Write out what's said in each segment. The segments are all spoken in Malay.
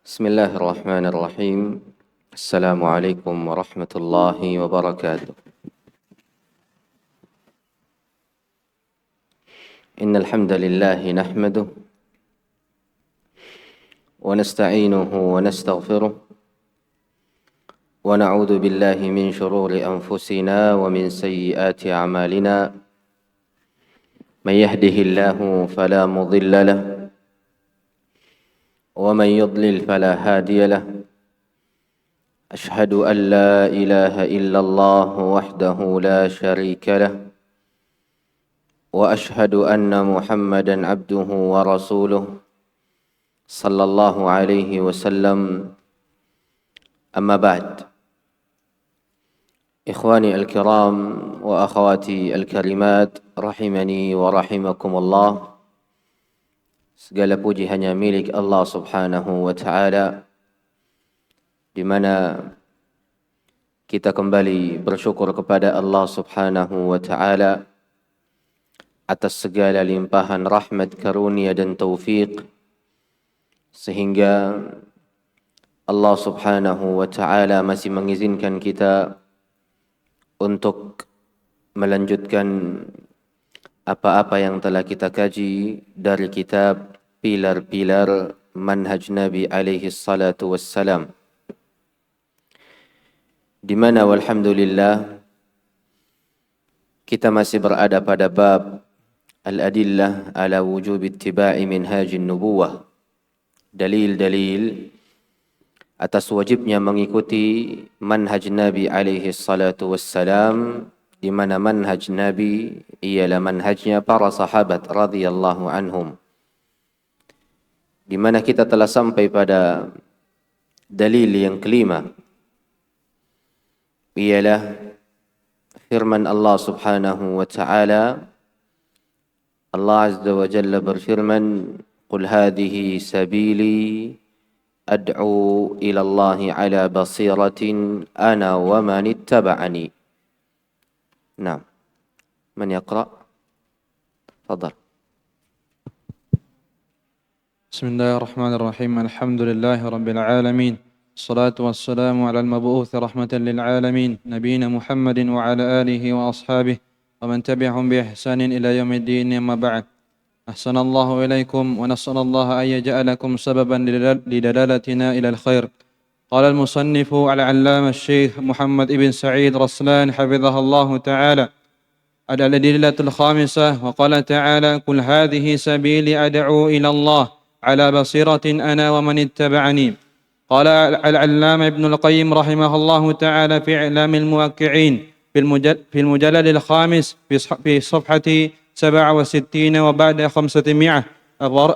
بسم الله الرحمن الرحيم. السلام عليكم ورحمة الله وبركاته. إن الحمد لله نحمده ونستعينه ونستغفره ونعوذ بالله من شرور أنفسنا ومن سيئات أعمالنا. من يهده الله فلا مضل له ومن يضلل فلا هادي له. أشهد أن لا إله إلا الله وحده لا شريك له وأشهد أن محمدا عبده ورسوله صلى الله عليه وسلم. أما بعد، إخواني الكرام وأخواتي الكريمات رحمني ورحمكم الله. Segala puji hanya milik Allah Subhanahu wa Ta'ala, di mana kita kembali bersyukur kepada Allah Subhanahu wa Ta'ala atas segala limpahan rahmat, karunia dan taufik, sehingga Allah Subhanahu wa Ta'ala masih mengizinkan kita untuk melanjutkan apa-apa yang telah kita kaji dari kitab Pilar-Pilar Manhaj Nabi alaihi salatu wassalam, di mana walhamdulillah kita masih berada pada bab al-adillah ala wujub ittiba'i minhajin nubuwah, dalil-dalil atas wajibnya mengikuti manhaj Nabi alaihi salatu wassalam, di mana manhaj Nabi ialah manhajnya para sahabat radhiyallahu anhum, di mana kita telah sampai pada dalil yang kelima, ialah firman Allah Subhanahu wa Ta'ala. Allah Azza wa Jalla berfirman, "Qul hadhihi sabili ad'u ila Allah ala basiratin ana wa man ittaba'ani." نعم، من يقرأ؟ تفضل. بسم الله الرحمن الرحيم. الحمد لله رب العالمين، الصلاة والسلام على المبعوث رحمة للعالمين نبينا محمد وعلى آله وأصحابه ومن تبعهم بإحسان إلى يوم الدين. أما بعد، أحسن الله إليكم ونسأل الله أن يجعلكم سببا لدلالتنا إلى الخير. قال المصنف العلامة الشيخ محمد بن سعيد رسلان حفظه الله تعالى: الأدلة الخامسة. وقال تعالى: قل هذه سبيلي أدعو إلى الله على بصيرة أنا ومن اتبعني. قال العلامة ابن القيم رحمه الله تعالى في إعلام الموقعين في المجلد الخامس في صفحة 67 وبعد 500،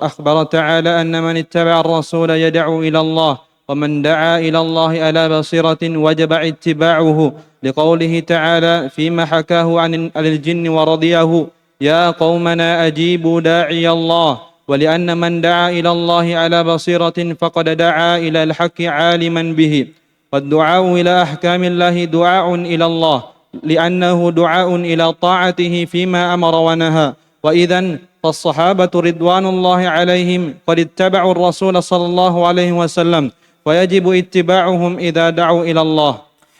أخبر تعالى أن من اتبع الرسول يدعو إلى الله، ومن دعا إلى الله على بصيرة وجب اتباعه، لقوله تعالى فيما حكاه عن الجن ورضيه: يا قومنا أجيبوا داعي الله. ولأن من دعا إلى الله على بصيرة فقد دعا إلى الحق عالما به. والدعاء إلى أحكام الله دعاء إلى الله، لأنه دعاء إلى طاعته فيما أمر ونهى. وإذن فالصحابة رضوان الله عليهم قد اتبعوا الرسول صلى الله عليه وسلم، ويجب اتباعهم إذا دعوا إلى الله.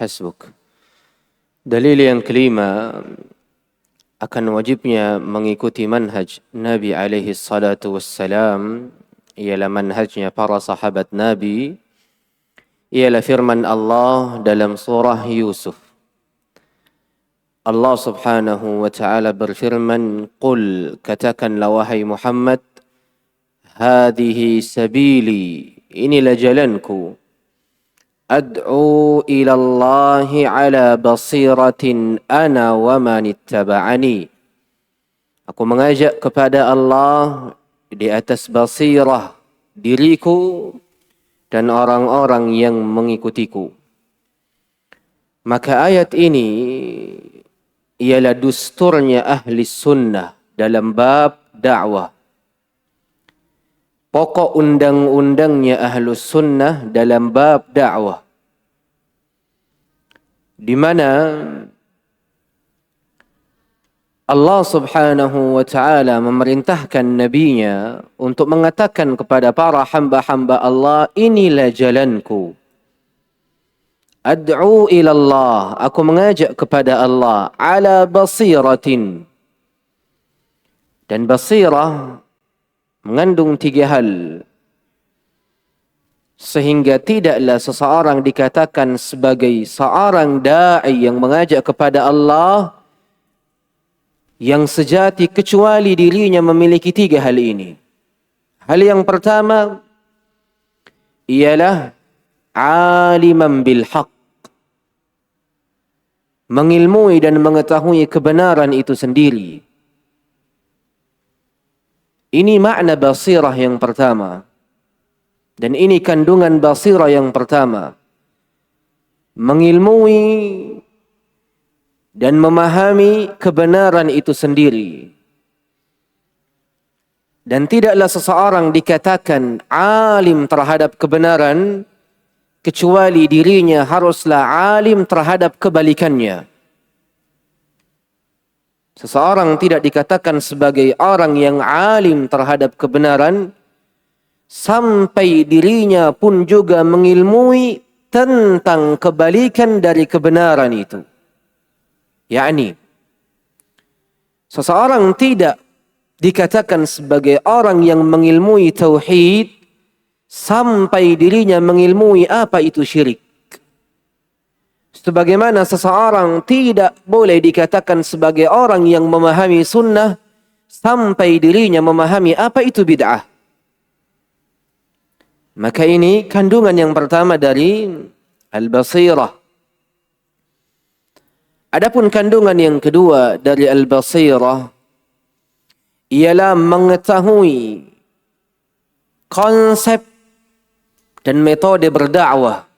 Hasbuk. Dalil yang kelima akan wajibnya mengikuti manhaj Nabi alaihi salatu wassalam ialah manhajnya para sahabat Nabi, ialah firman Allah dalam surah Yusuf. Allah Subhanahu wa Ta'ala berfirman, "Qul," katakanlah wahai Muhammad, "Hadhihi sabili," inilah jalanku, "ad'u ila Allahi ala basiratin ana wa man ittaba'ani." Aku mengajak kepada Allah di atas basirah, diriku dan orang-orang yang mengikutiku. Maka ayat ini ialah dusturnya ahli sunnah dalam bab dakwah. Pokok undang-undangnya ahlu sunnah dalam bab dakwah, di mana Allah subhanahu wa ta'ala memerintahkan nabinya untuk mengatakan kepada para hamba-hamba Allah, inilah jalanku. Ad'u ilallah, aku mengajak kepada Allah, ala basiratin. Dan basirah mengandung 3 hal. Sehingga tidaklah seseorang dikatakan sebagai seorang da'i yang mengajak kepada Allah yang sejati kecuali dirinya memiliki 3 hal ini. Hal yang pertama ialah aliman bil haq, mengilmui dan mengetahui kebenaran itu sendiri. Ini makna basirah yang pertama. Dan ini kandungan basirah yang pertama. Mengilmui dan memahami kebenaran itu sendiri. Dan tidaklah seseorang dikatakan alim terhadap kebenaran kecuali dirinya haruslah alim terhadap kebalikannya. Seseorang tidak dikatakan sebagai orang yang alim terhadap kebenaran sampai dirinya pun juga mengilmui tentang kebalikan dari kebenaran itu. Yakni, seseorang tidak dikatakan sebagai orang yang mengilmui tauhid sampai dirinya mengilmui apa itu syirik. Sebagaimana seseorang tidak boleh dikatakan sebagai orang yang memahami sunnah sampai dirinya memahami apa itu bid'ah. Maka ini kandungan yang pertama dari al-basirah. Adapun kandungan yang kedua dari al-basirah ialah mengetahui konsep dan metode berdakwah.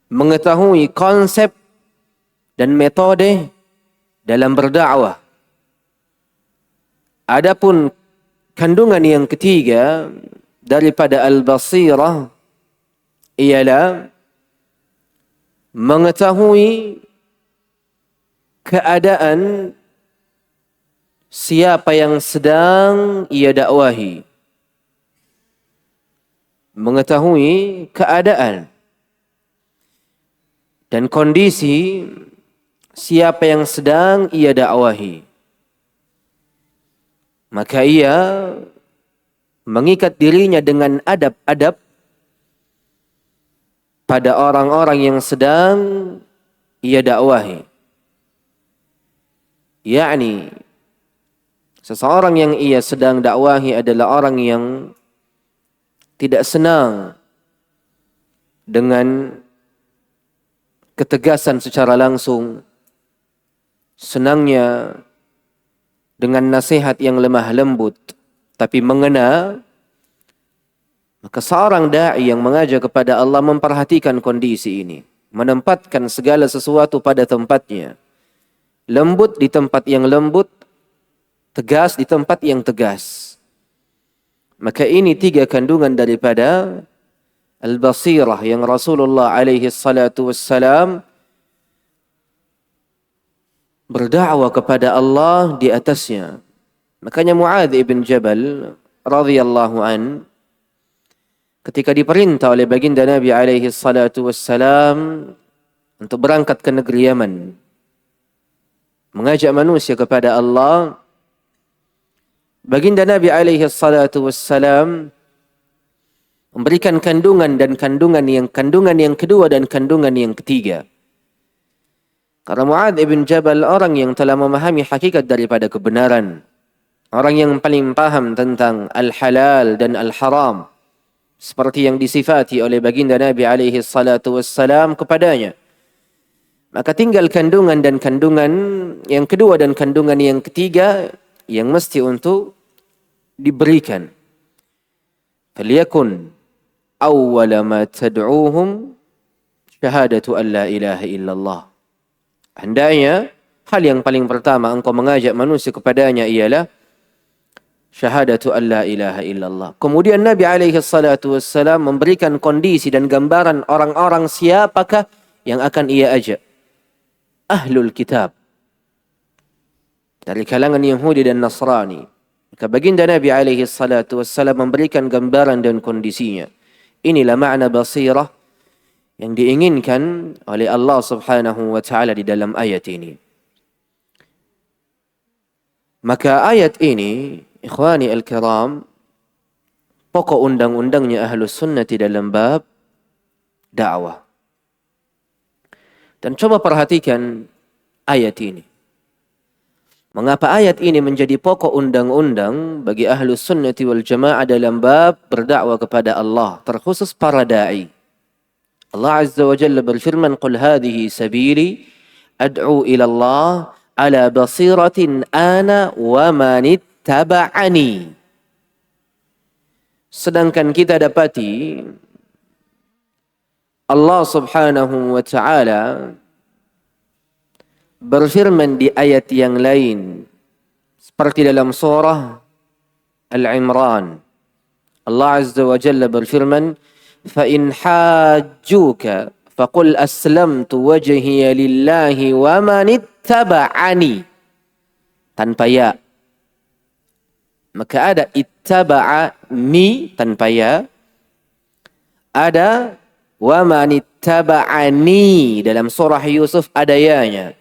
Mengetahui konsep dan metode dalam berdakwah. Adapun kandungan yang ketiga daripada al-basirah ialah mengetahui keadaan siapa yang sedang ia dakwahi. Mengetahui keadaan dan kondisi siapa yang sedang ia dakwahi. Maka ia mengikat dirinya dengan adab-adab pada orang-orang yang sedang ia dakwahi. Yakni, seseorang yang ia sedang dakwahi adalah orang yang tidak senang dengan ketegasan secara langsung, senangnya dengan nasihat yang lemah lembut, tapi mengena. Maka seorang da'i yang mengajak kepada Allah memperhatikan kondisi ini, menempatkan segala sesuatu pada tempatnya. Lembut di tempat yang lembut, tegas di tempat yang tegas. Maka ini 3 kandungan daripada al-basirah yang Rasulullah alaihi salatu wassalam berdakwah kepada Allah di atasnya. Makanya Mu'adz ibn Jabal radhiyallahu an ketika diperintah oleh baginda Nabi alaihi salatu wassalam untuk berangkat ke negeri Yaman, mengajak manusia kepada Allah, baginda Nabi alaihi salatu wassalam memberikan kandungan yang kedua dan kandungan yang ketiga. Karena Mu'adz ibn Jabal orang yang telah memahami hakikat daripada kebenaran, orang yang paling paham tentang al-halal dan al-haram, seperti yang disifati oleh baginda Nabi alaihi salatu wassalam kepadanya. Maka tinggal kandungan yang kedua dan kandungan yang ketiga yang mesti untuk diberikan. Faliyakun awwala ma tad'uuhum syahadatu an la ilaha illallah. Hendaknya hal yang paling pertama engkau mengajak manusia kepadanya ialah syahadatu an la ilaha illallah. Kemudian Nabi alaihi salatu wassalam memberikan kondisi dan gambaran orang-orang siapakah yang akan ia ajak. Ahlul kitab. dari kalangan Yahudi dan Nasrani. Maka baginda Nabi alaihi salatu wassalam memberikan gambaran dan kondisinya. Inilah makna basirah yang diinginkan oleh Allah subhanahu wa ta'ala di dalam ayat ini. Maka ayat ini, ikhwani al-kiram, pokok undang-undangnya Ahlus Sunnah dalam bab dakwah. Dan coba perhatikan ayat ini. Mengapa ayat ini menjadi pokok undang-undang bagi Ahlus Sunnah wal Jamaah dalam bab berdakwah kepada Allah, terkhusus para da'i. Allah Azza wa Jalla berfirman, "Qul hadhihi sabili ad'u ila Allah ala basiratin ana wa man ittaba'ani." Sedangkan kita dapati Allah Subhanahu wa ta'ala berfirman di ayat yang lain seperti dalam surah Al-Imran. Allah Azza wa Jalla berfirman, فَإِنْ حَاجُّوكَ فَقُلْ أَسْلَمْتُ وَجْهِيَ لِلَّهِ وَمَنِ اتَّبَعَنِي. Tanpa ya. Maka ada ittaba'ani tanpa ya. Ada وَمَنِ اتَّبَعَنِي dalam surah Yusuf ada ya-nya.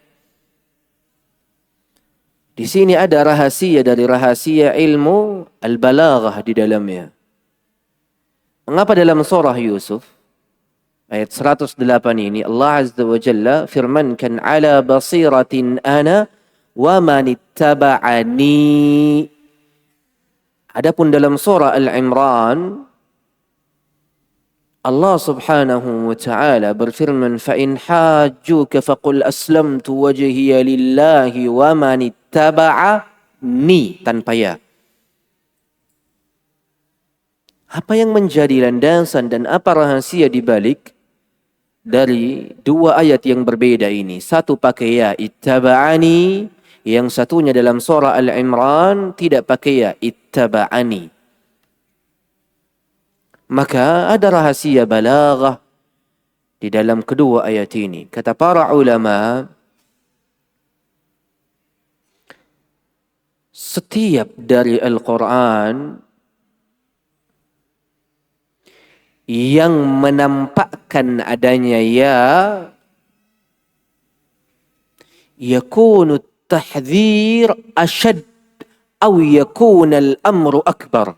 Di sini ada rahasia dari rahasia ilmu al-balaghah di dalamnya. Mengapa dalam surah Yusuf ayat 108 ini Allah Azza wa Jalla firmankan ala basiratin ana wa man ittaba'ani. Adapun dalam surah Al-Imran Allah Subhanahu wa ta'ala berfirman fa in hajjuka faqul aslamtu wajhiya lillahi wa man ittaba'ani tanpa ya. Apa yang menjadi landasan dan apa rahasia di balik dari dua ayat yang berbeda ini? Satu pakai ya ittaba'ani, yang satunya dalam surah Al-Imran tidak pakai ya ittaba'ani. Maka ada rahasia balaghah di dalam kedua ayat ini. Kata para ulama, setiap dari Al-Quran yang menampakkan adanya ya yakunu tahdhir ashad atau yakun al-amru akbar.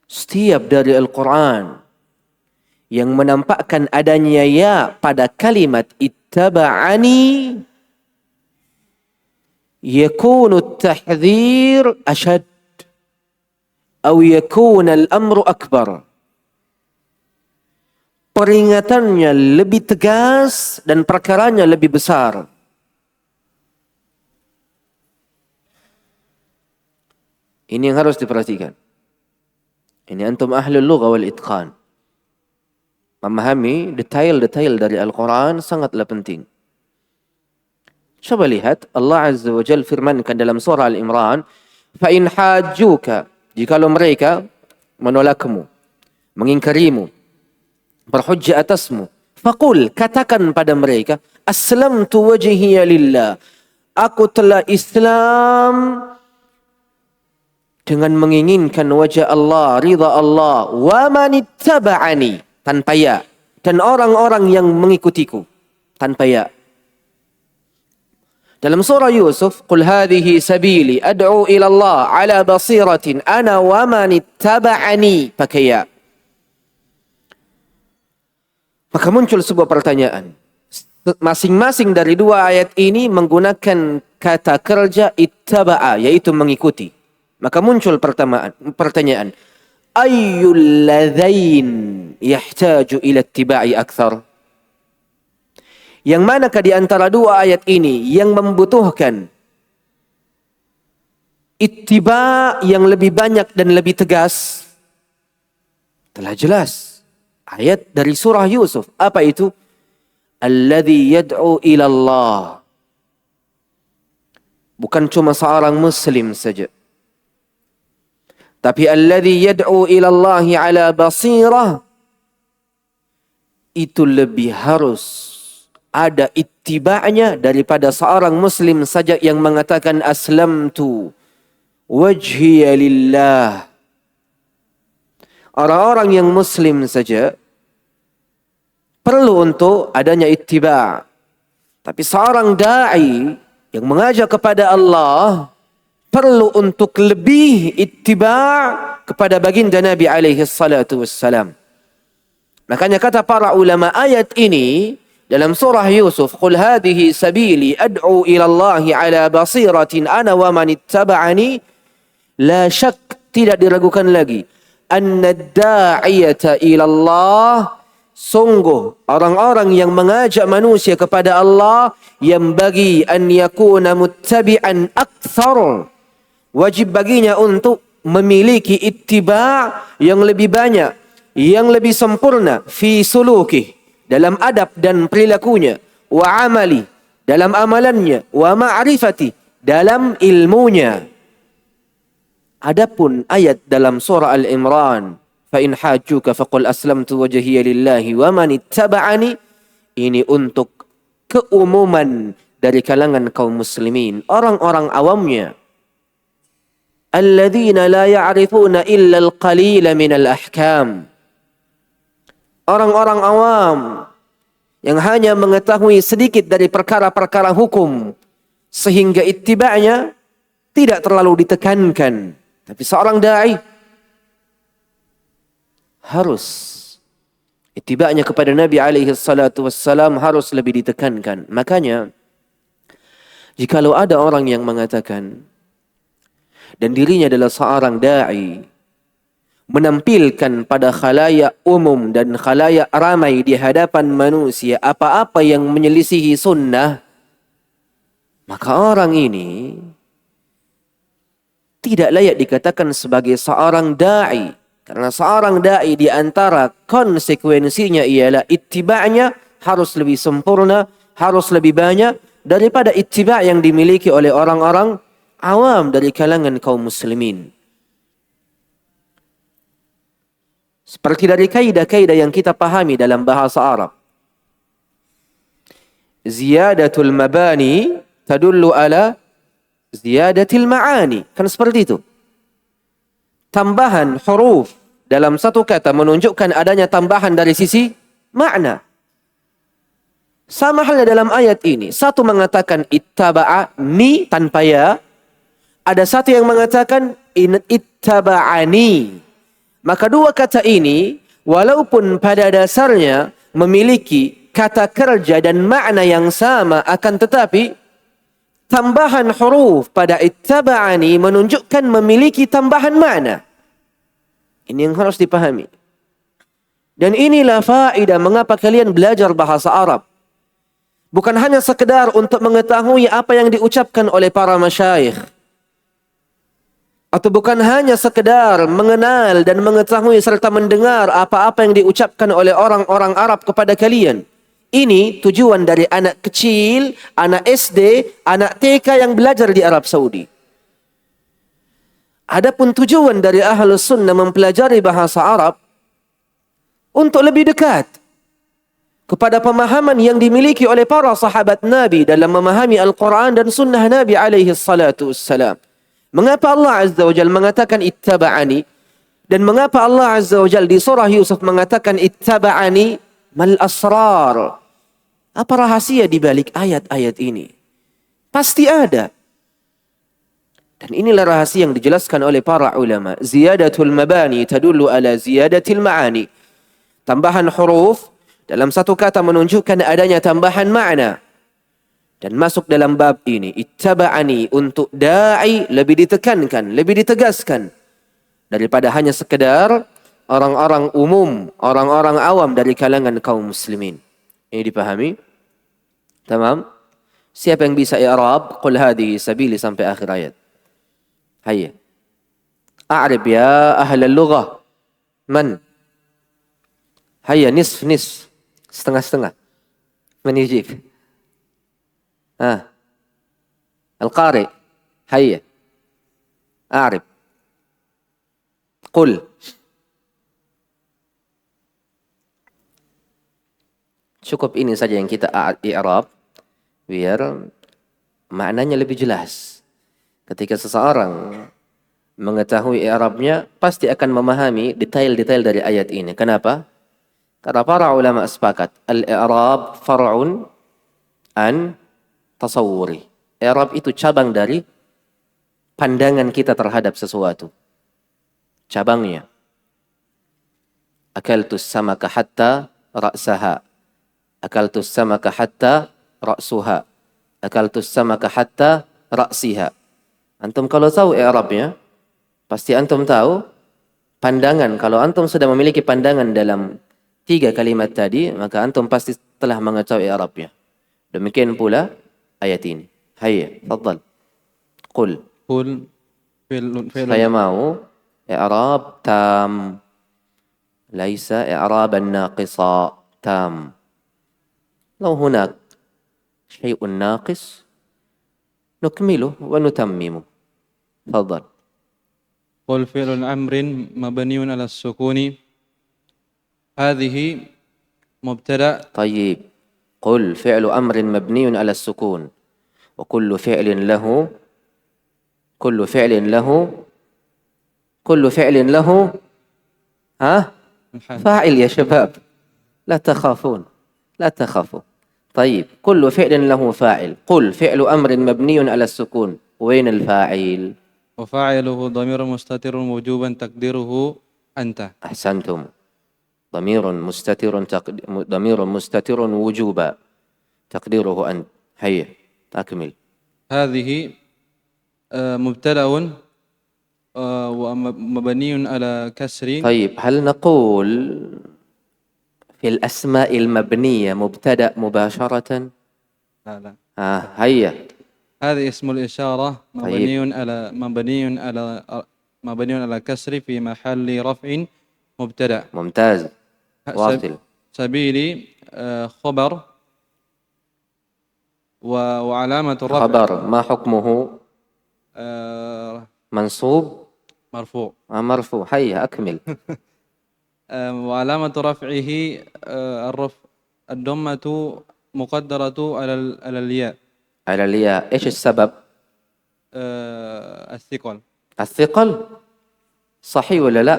Setiap dari Al-Quran yang menampakkan adanya ya pada kalimat ittaba'ani yakunu tahdhir ashad atau yakun al-amru akbar. Peringatannya lebih tegas dan perkaranya lebih besar. Ini yang harus diperhatikan. Ini antum ahlul lugha wal itqan. Memahami detail-detail dari Al-Quran sangatlah penting. Coba lihat Allah Azza wa Jalla firmankan dalam surah Al-Imran, fa in hajjuka, jikalau mereka menolakmu, mengingkarimu, berhujjah atasmu, faqul, katakan pada mereka, aslamtu wajhiya lillah, aku telah Islam dengan menginginkan wajah Allah, ridha Allah, wa man ittaba'ani tanpa ya, dan orang-orang yang mengikutiku tanpa ya. Dalam surah Yusuf, qul hadhihi sabili ad'u ila Allah ala basiratin ana wa man ittaba'ani pakai ya. Maka muncul sebuah pertanyaan. Masing-masing dari dua ayat ini menggunakan kata kerja ittaba'a, yaitu mengikuti. Maka muncul pertanyaan, ayyul ladzain yahtaju ila ittiba'i akthar? Yang manakah di antara dua ayat ini yang membutuhkan ittiba yang lebih banyak dan lebih tegas? Telah jelas ayat dari surah Yusuf. Apa itu? Alladzi yad'u ila Allah. Bukan cuma seorang muslim saja, tapi alladzi yad'u ila Allah ala basirah, itu lebih harus ada ittiba'nya daripada seorang muslim saja yang mengatakan aslamtu wajhiya lillah. Orang-orang yang muslim saja perlu untuk adanya ittiba'. Tapi seorang da'i yang mengajak kepada Allah perlu untuk lebih ittiba' kepada baginda Nabi alaihi salatu wassalam. Makanya kata para ulama, ayat ini dalam surah Yusuf, qul hadhihi sabili ad'u ila Allah ala basiratin ana wa man ittaba'ani, la syak, tidak diragukan lagi, anna ad-da'iyata ila Allah, sungguh orang-orang yang mengajak manusia kepada Allah yang bagi an yakuna muttabi'an akthar, wajib baginya untuk memiliki ittiba' yang lebih banyak, yang lebih sempurna, fi suluki, dalam adab dan perilakunya, wa amali, dalam amalannya, wa ma'rifati, dalam ilmunya. Adapun ayat dalam surah Al-Imran, fa in hajjuka faqul aslamtu wajhiya lillahi wa man ittaba'ani, ini untuk keumuman dari kalangan kaum muslimin, orang-orang awamnya. Alladzina la ya'rifuna illa al-qalila min al-ahkam. Orang-orang awam yang hanya mengetahui sedikit dari perkara-perkara hukum, sehingga ittiba'nya tidak terlalu ditekankan. Tapi seorang da'i harus ittiba'nya kepada Nabi alaihi salatu wassalam harus lebih ditekankan. Makanya jikalau ada orang yang mengatakan dan dirinya adalah seorang da'i, menampilkan pada khalayak umum dan khalayak ramai di hadapan manusia apa-apa yang menyelisihi sunnah, maka orang ini tidak layak dikatakan sebagai seorang da'i. Karena seorang da'i di antara konsekuensinya ialah ittiba'nya harus lebih sempurna, harus lebih banyak daripada ittiba' yang dimiliki oleh orang-orang awam dari kalangan kaum muslimin. Seperti dari kaidah-kaidah yang kita pahami dalam bahasa Arab. Ziyadatul mabani tadullu ala ziyadatil ma'ani. Kan seperti itu. Tambahan huruf dalam satu kata menunjukkan adanya tambahan dari sisi makna. Sama halnya dalam ayat ini. Satu mengatakan ittaba'ani tanpa ya. Ada satu yang mengatakan ittaba'ani. Maka dua kata ini, walaupun pada dasarnya memiliki kata kerja dan makna yang sama, akan tetapi tambahan huruf pada ittaba'ani menunjukkan memiliki tambahan makna. Ini yang harus dipahami. Dan inilah faedah mengapa kalian belajar bahasa Arab. Bukan hanya sekedar untuk mengetahui apa yang diucapkan oleh para masyayikh. Atau bukan hanya sekedar mengenal dan mengetahui serta mendengar apa-apa yang diucapkan oleh orang-orang Arab kepada kalian. Ini tujuan dari anak kecil, anak SD, anak TK yang belajar di Arab Saudi. Adapun tujuan dari Ahlus Sunnah mempelajari bahasa Arab untuk lebih dekat kepada pemahaman yang dimiliki oleh para sahabat Nabi dalam memahami Al-Quran dan Sunnah Nabi alaihi salatu wassalam. Mengapa Allah Azza wa Jalla mengatakan ittaba'ani? Dan mengapa Allah Azza wa Jalla di surah Yusuf mengatakan ittaba'ani mal asrar? Apa rahasia di balik ayat-ayat ini? Pasti ada. Dan inilah rahasia yang dijelaskan oleh para ulama. Ziyadatul mabani tadullu ala ziyadatil ma'ani. Tambahan huruf dalam satu kata menunjukkan adanya tambahan makna. Dan masuk dalam bab ini, ittaba'ani untuk da'i lebih ditekankan, lebih ditegaskan. Daripada hanya sekedar orang-orang umum, orang-orang awam dari kalangan kaum muslimin. Ini dipahami? Tamam? Siapa yang bisa i'rab? Qul hadhihi sabili sampai akhir ayat. Hayya. A'rib ya ahlal lughah. Man? Hayya, nisf. Setengah-setengah. Man yujib? القارئ هيا أعرب قل Cukup ini saja yang kita i'rab biar maknanya lebih jelas. Ketika seseorang mengetahui i'rabnya, pasti akan memahami detail-detail dari ayat ini. Kenapa? Karena para ulama sepakat, al-i'rab far'un an tasawwuri. I'rab itu cabang dari pandangan kita terhadap sesuatu. Cabangnya. Akaltus samaka hatta ra'saha. Akaltus samaka hatta ra'suha. Akaltus samaka hatta ra'siha. Antum kalau tahu i'rabnya, pasti antum tahu pandangan. Kalau antum sudah memiliki pandangan dalam 3 kalimat tadi, maka antum pasti telah mengetahui i'rabnya. Demikian pula ayat ini. Hayya, tafadhal. Qul. قل Saya mau i'rab tam. Laisa i'raban naqisa tam. لو هناك شيء ناقص نكمله ونتممه. تفضل. قل فعل أمر مبني على السكون هذه مبتدأ. طيب قل فعل أمر مبني على السكون وكل فعل له كل فعل له كل فعل له فاعل يا شباب، لا تخافون لا تخافوا. طيب كل فعل له فاعل. قل فعل أمر مبني على السكون، وين الفاعل؟ وفاعله ضمير مستتر وجوبا تقديره أنت. أحسنتم. ضمير مستتر وجوبا تقديره أنت. هيا أكمل. هذه مبتدأ ومبني على كسر. طيب هل نقول في الأسماء المبنية مبتدأ مباشرة؟ لا. هيا. هذه اسم الإشارة طيب. مبني على كسر في محل رفع مبتدأ. ممتاز. واصل. سبيلي خبر وعلامة الرفع. خبر ما حكمه؟ منصوب مرفوع. مرفوع. هيا أكمل. وعلامة رفعه الرفع الضمة مقدرة على الياء. على الياء. إيش السبب؟ الثقل. الثقل صحيح ولا لا؟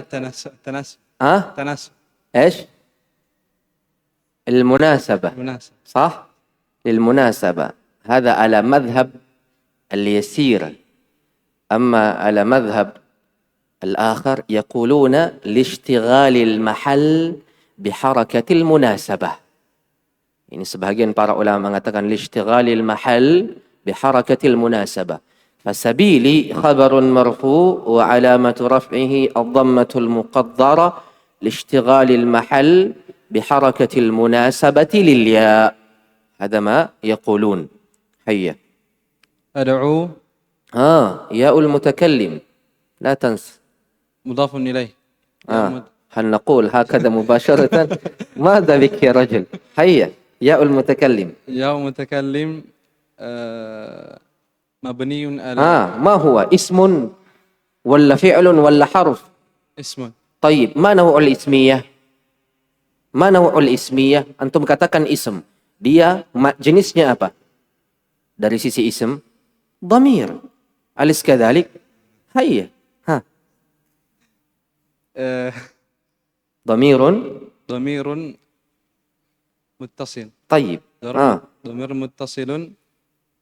تناسب. إيش؟ المناسبة. صح؟ للمناسبة. هذا على مذهب اليسير. أما على مذهب الآخر يقولون لاشتغال المحل بحركة المناسبة. Ini sebahagian para ulama mengatakan lishtighalil mahal biharakat al-munasabah. Fasabili khabarun marfu wa alamatu raf'ihi ad-dhammatu al-muqaddara lishtighalil mahal biharakat al-munasabati lil-ya. Hada ma yaqulun. Hayya. أدعو. ياء المتكلم لا تنس. مضاف إليه. هل نقول هكذا مباشرة؟ ماذا بك يا رجل؟ هيا. ياء المتكلم. ياء المتكلم مبني على ما هو اسم ولا فعل ولا حرف؟ اسم. طيب ما نوع الاسمية؟ ما نوع الاسمية؟ أنتم katakan اسم. Dia jenisnya apa? Dari sisi ism, ضمير. أليس كذلك؟ هيا. ضمير متصل. طيب. ضمير متصل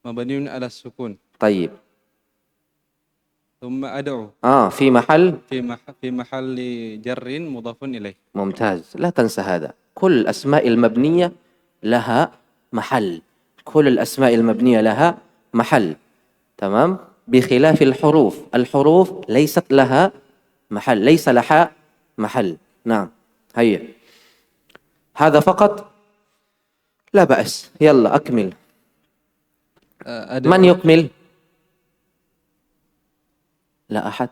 مبني على السكون. طيب. ثم أدعو. في محل جر مضاف إليه. ممتاز. لا تنسى هذا. كل الأسماء المبنية لها محل. كل الأسماء المبنية لها محل. تمام؟ بخلاف الحروف. الحروف ليست لها محل. ليس لها محل. نعم. هيا. هذا فقط. لا بأس. يلا أكمل. من يكمل؟ لا أحد.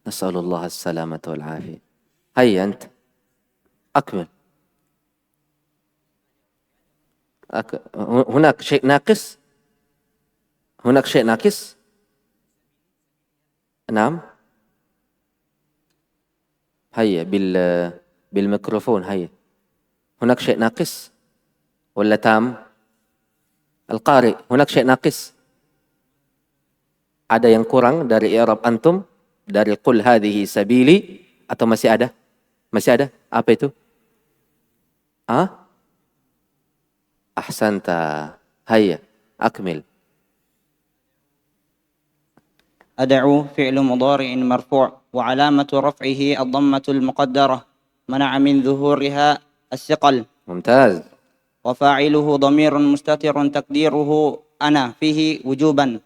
نسأل الله السلامة والعافية. هيا أنت أكمل. هناك شيء ناقص؟ هناك شيء ناقص؟ نعم. هيا بالميكروفون. هيا. هناك شيء ناقص؟ ولا تام؟ القارئ هناك شيء ناقص؟ ada yang kurang dari i'rab antum dari qul hadhihi sabili atau masih ada? Masih ada? Apa itu? Ahsanta. Hayya, akmil. أدعو فعل مضارع مرفوع وعلامة رفعه الضمة المقدرة منع من ظهورها الثقل. ممتاز. وفاعله ضمير مستتر تقديره أنا فيه وجوبا.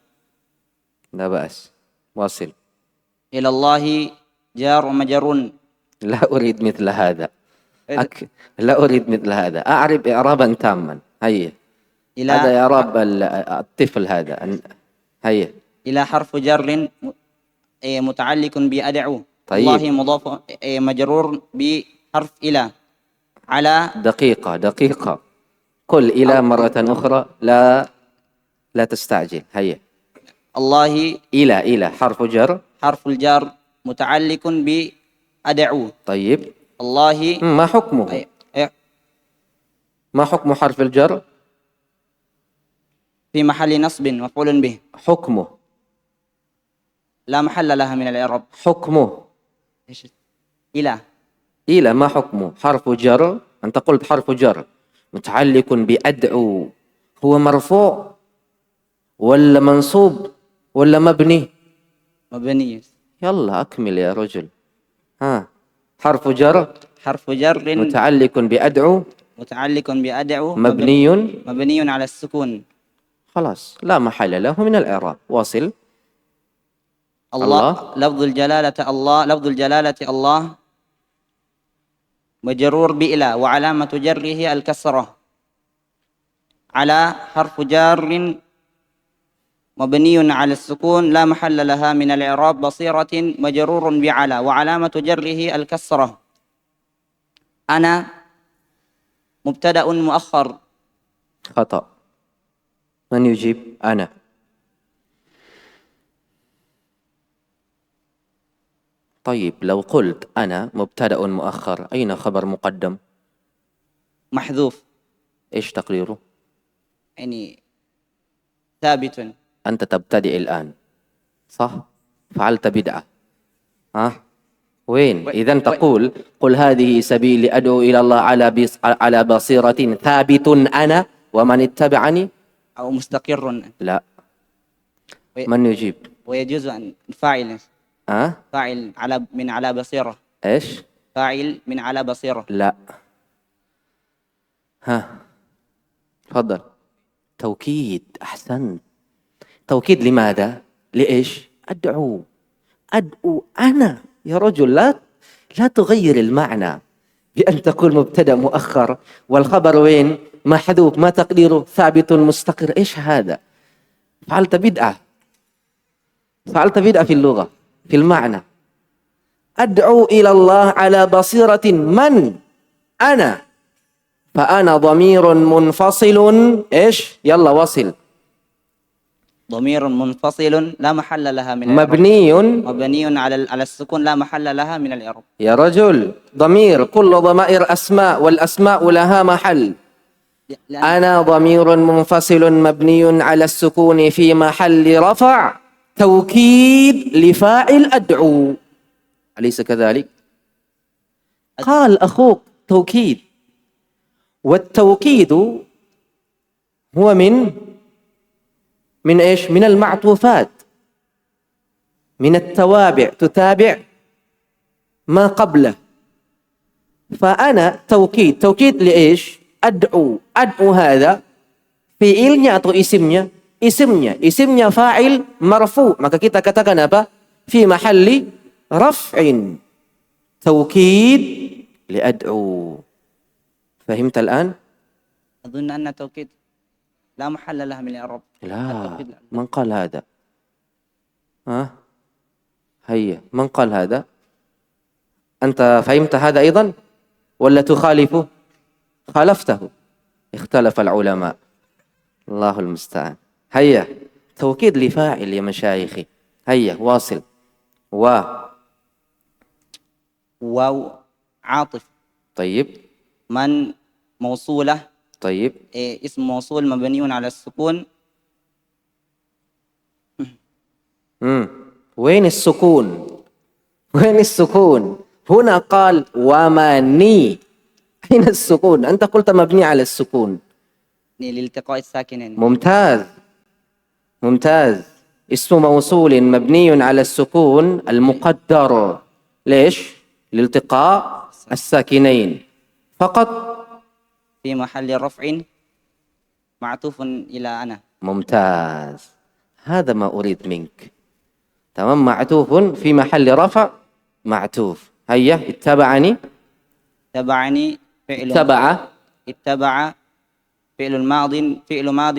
لا بأس، واصل. إلى الله جار ومجرور. لا أريد مثل هذا. لا أريد مثل هذا. أعرب إعرابا تاما. هيا. هذا إعراب الطفل هذا. هيا. إلى حرف جر متعلق بأدعو. طيب. الله مضاف مجرور بحرف إلى. على دقيقة. قل إلى مرة أخرى. لا تستعجل. هيا. الله إلى حرف جر. حرف الجر متعلق بأدعو. طيب. الله ما حكمه؟ ما حكم حرف الجر؟ في محل نصب مفعول به. حكمه لا محل لها من الإعراب. حكمه إلى ما حكمه؟ حرف جر. أنت قلت حرف جر متعلق بأدعو، هو مرفوع ولا منصوب ولا مبني؟ مبني. يلا أكمل يا رجل. حرف جر متعلق بأدعو مبني على السكون. خلاص لا محل له من الإعراب. واصل. الله لفظ الجلالة الله مجرور بإلى وعلامة جره الكسرة. على حرف جار مبني على السكون لا محل لها من الإعراب بصيرة مجرور بعلى وعلامة جره الكسرة. أنا مبتدأ مؤخر. خطأ. من يجيب؟ أنا. طيب لو قلت أنا مبتدأ مؤخر أين خبر مقدم؟ محذوف. إيش تقريره؟ يعني ثابت. أنت تبتدئ الآن صح؟ فعلت بدعة. وين؟ إذن تقول قل هذه سبيلي أدعو إلى الله على بصيرة ثابت أنا ومن اتبعني أو مستقر. لا. من يجيب؟ ويجوز أن فاعل فاعل على بصيرة. إيش؟ فاعل من على بصيرة. لا. تفضل. توكيد. أحسنت. توكيد لماذا؟ لإيش؟ أدعو أنا يا رجل. لا تغير المعنى بأن تقول مبتدأ مؤخر والخبر وين؟ محذوف. ما تقديره؟ ثابت مستقر. إيش هذا؟ فعلت بدعة في اللغة في المعنى. أدعو إلى الله على بصيرة من؟ أنا. فأنا ضمير منفصل. إيش؟ يلا وصل. ضمير منفصل لا محل لها من مبني على السكون لا محل لها من الإعراب. يا رجل ضمير كل ضمائر أسماء والأسماء لها محل. أنا ضمير منفصل مبني على السكون في محل رفع توكيد لفاعل أدعو. أليس كذلك؟ قال أخوك توكيد، والتوكيد هو من إيش؟ من المعطوفات، من التوابع، تتابع ما قبله. فأنا توكيد لإيش؟ أدعو هذا fiilnya atau isimnya? Isimnya fa'il marfu, maka kita katakan apa? Fi mahalli raf'in توكيد لأدعو. فهمت الآن؟ أظن أن توكيد لا محل لها من الإعراب. لا. من قال هذا؟ هيا، من قال هذا؟ أنت فهمت هذا أيضا ولا تخالفه؟ خالفته. اختلف العلماء. الله المستعان. هيا، توكيد لفاعل يا مشايخي. هيا واصل. واو عاطف. طيب. من موصولة طيب. اسم موصول مبني على السكون. وين السكون؟ وين السكون؟ هنا قال ومني، أين السكون؟ أنت قلت مبني على السكون. لالتقاء الساكنين. ممتاز ممتاز. اسم موصول مبني على السكون المقدر، ليش؟ لالتقاء الساكنين فقط. في محل رفع معطوف إلى أنا. ممتاز، هذا ما أريد منك. تمام، معطوف في محل رفع معطوف. هيا اتبعني. اتبعني فعل. اتبع فعل ماض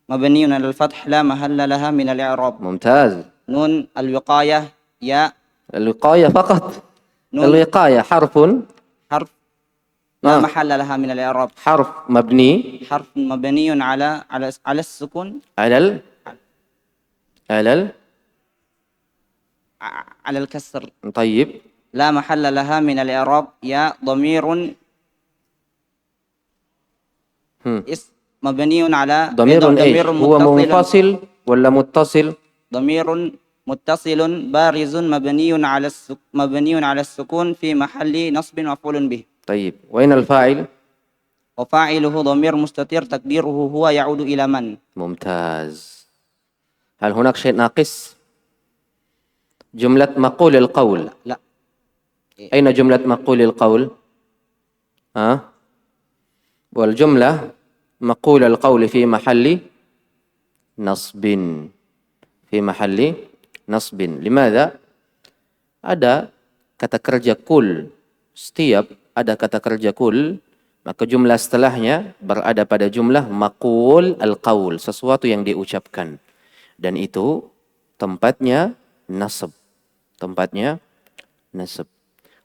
مبني على الفتح لا محل لها من الإعراب. ممتاز. نون الوقاية ياء. الوقاية فقط. الوقاية حرف لا محل لها من الإعراب. حرف مبني. حرف مبني على السكون. على الكسر. طيب. لا محل لها من الإعراب. يا ضمير اسم مبني على ضمير ايش؟ هو منفصل ولا متصل؟ ضمير متصل بارز مبني على السكون في محل نصب مفعول به. طيب، وين الفاعل؟ وفاعله ضمير مستتر تقديره هو يعود إلى من. ممتاز. هل هناك شيء ناقص؟ جملة مقول القول. لا. أين جملة مقول القول؟ والجملة مقول القول في محل نصب. في محل نصب. لماذا؟ Ada kata kerja kul. Setiap ada kata kerja kul, maka jumlah setelahnya berada pada jumlah maqul al-qaul, sesuatu yang diucapkan. Dan itu tempatnya nasab. Tempatnya nasab.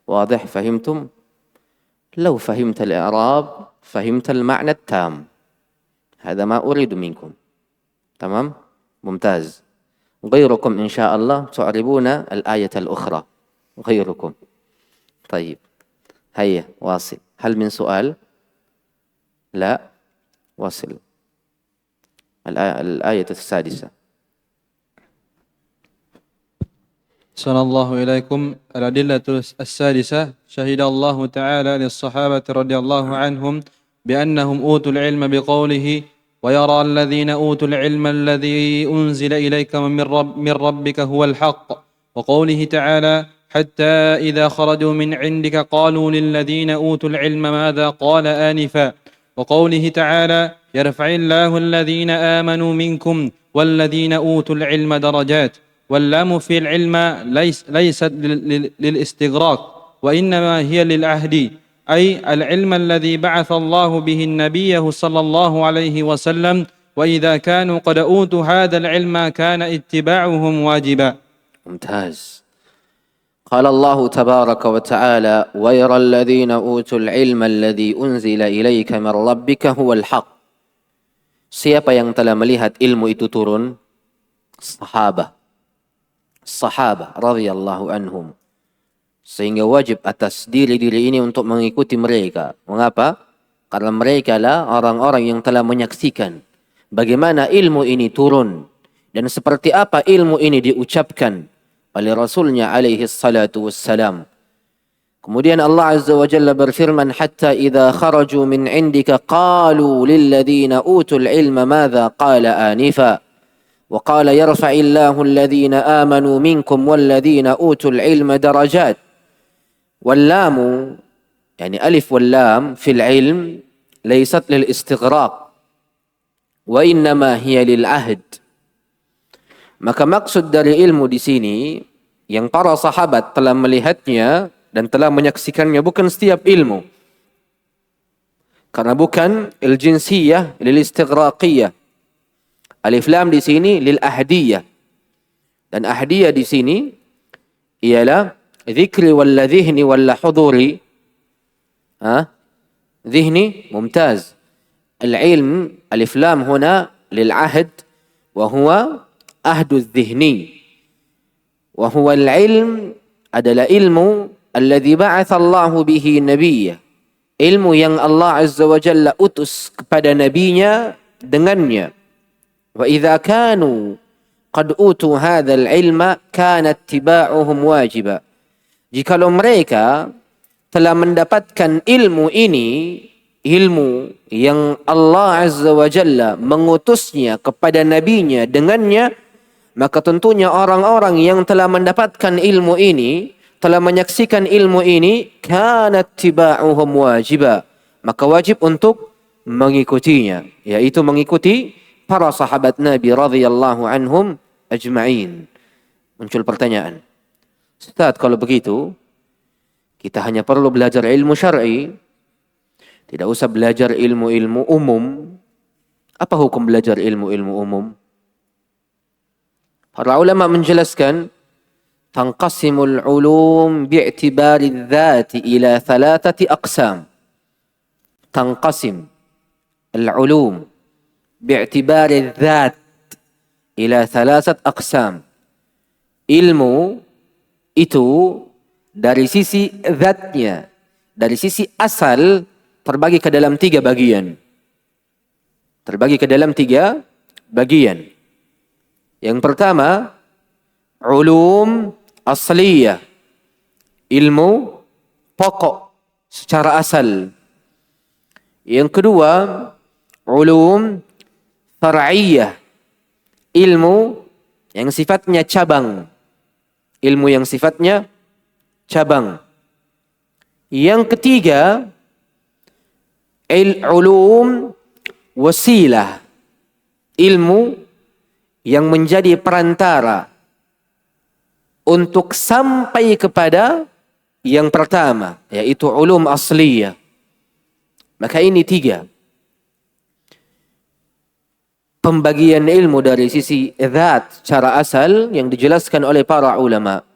واضح؟ فهمتم؟ لو فهمت الإعراب فهمت المعنى التام. هذا ما أريد منكم. تمام؟ ممتاز. غيركم إن شاء الله تعربون الآية الأخرى. غيركم. طيب، هيا واصل. هل من سؤال؟ لا، واصل. الآية السادسة. أحسن الله إليكم. الأدلة السادسة: شهد الله تعالى للصحابة رضي الله عنهم بأنهم أوتوا العلم بقوله: ويرى الذين أوتوا العلم الذي أنزل إليك من ربك هو الحق، وقوله تعالى: حتى إذا خرجوا من عندك قالوا للذين أوتوا العلم ماذا قال آنفا، وقوله تعالى: يرفع الله الذين آمنوا منكم والذين أوتوا العلم درجات. واللام في العلم ليست للاستغراق، وإنما هي للعهد، أي العلم الذي بعث الله به النبي صلى الله عليه وسلم، وإذا كانوا قد أوتوا هذا العلم كان اتباعهم واجبا. ممتاز. قال الله تبارك وتعالى: ويرى الذين أوتوا العلم الذي أنزل إليك من ربك هو الحق. Siapa yang telah melihat ilmu itu turun? Sahabah radhiyallahu anhum. Sehingga wajib atas diri-diri ini untuk mengikuti mereka. Mengapa? Karena mereka lah orang-orang yang telah menyaksikan bagaimana ilmu ini turun dan seperti apa ilmu ini diucapkan oleh Rasulnya alaihi salatu wassalam. Kemudian Allah Azza wa Jalla berfirman: hatta idza kharaju min indika qalu lilladheena utul ilma madza qala anifa wa qala yarfa'illahu alladheena amanu minkum walladheena utul ilma darajat. واللام يعني ألف واللام في العلم ليست للاستغراق وإنما هي للعهد. Maka maksud dari ilmu di sini yang para sahabat telah melihatnya dan telah menyaksikannya bukan setiap ilmu. Karena bukan al-jinsiyah lil-istighraqiyah. Alif lam di sini lil ahdiyah. Dan ahdiyah di sini ialah ذكري ولا ذهني ولا حضوري؟ ذهني. ممتاز. العلم ألف لام هنا للعهد وهو عهد الذهني، وهو العلم adalah ilmu الذي بعث الله به نبيه. ilmu yang Allah Azza wa Jalla utus kepada nabinya dengannya. Wa idza kanu qad utu hadzal ilma kana ittiba'uhum wajiba. Jikalau mereka telah mendapatkan ilmu ini, ilmu yang Allah Azza wa Jalla mengutusnya kepada nabinya dengannya, maka tentunya orang-orang yang telah mendapatkan ilmu ini, telah menyaksikan ilmu ini, kana ittiba'uhum wajiba, maka wajib untuk mengikutinya, yaitu mengikuti para sahabat Nabi radhiyallahu anhum ajma'in. Muncul pertanyaan, Ustaz, kalau begitu kita hanya perlu belajar ilmu syar'i, tidak usah belajar ilmu-ilmu umum. Apa hukum belajar ilmu-ilmu umum? Para ulama menjelaskan, tanqasimul ulum bi'tibari dzati ila thalathati aqsam. Tanqasim al-ulum bi'tibari dzat ila thalathat aqsam. Ilmu itu dari sisi zatnya, dari sisi asal, terbagi ke dalam 3 bagian. Terbagi ke dalam 3 bagian. Yang pertama, ulum asliyah, ilmu pokok secara asal. Yang kedua, ulum far'iyah, ilmu yang sifatnya cabang. Ilmu yang sifatnya cabang. Yang ketiga, ulum wasilah, ilmu yang menjadi perantara untuk sampai kepada yang pertama, yaitu ulum asliyah. Maka ini 3 pembagian ilmu dari sisi zat secara asal yang dijelaskan oleh para ulama.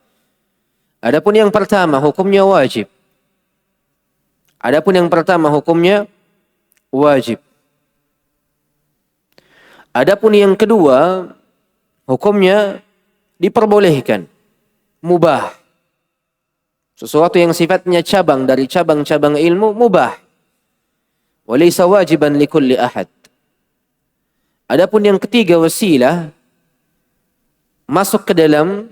Adapun yang pertama hukumnya wajib. Adapun yang pertama hukumnya wajib. Adapun yang kedua hukumnya diperbolehkan, mubah. Sesuatu yang sifatnya cabang dari cabang-cabang ilmu mubah. Walaysa wajiban likulli ahad. Adapun yang ketiga wasilah, masuk ke dalam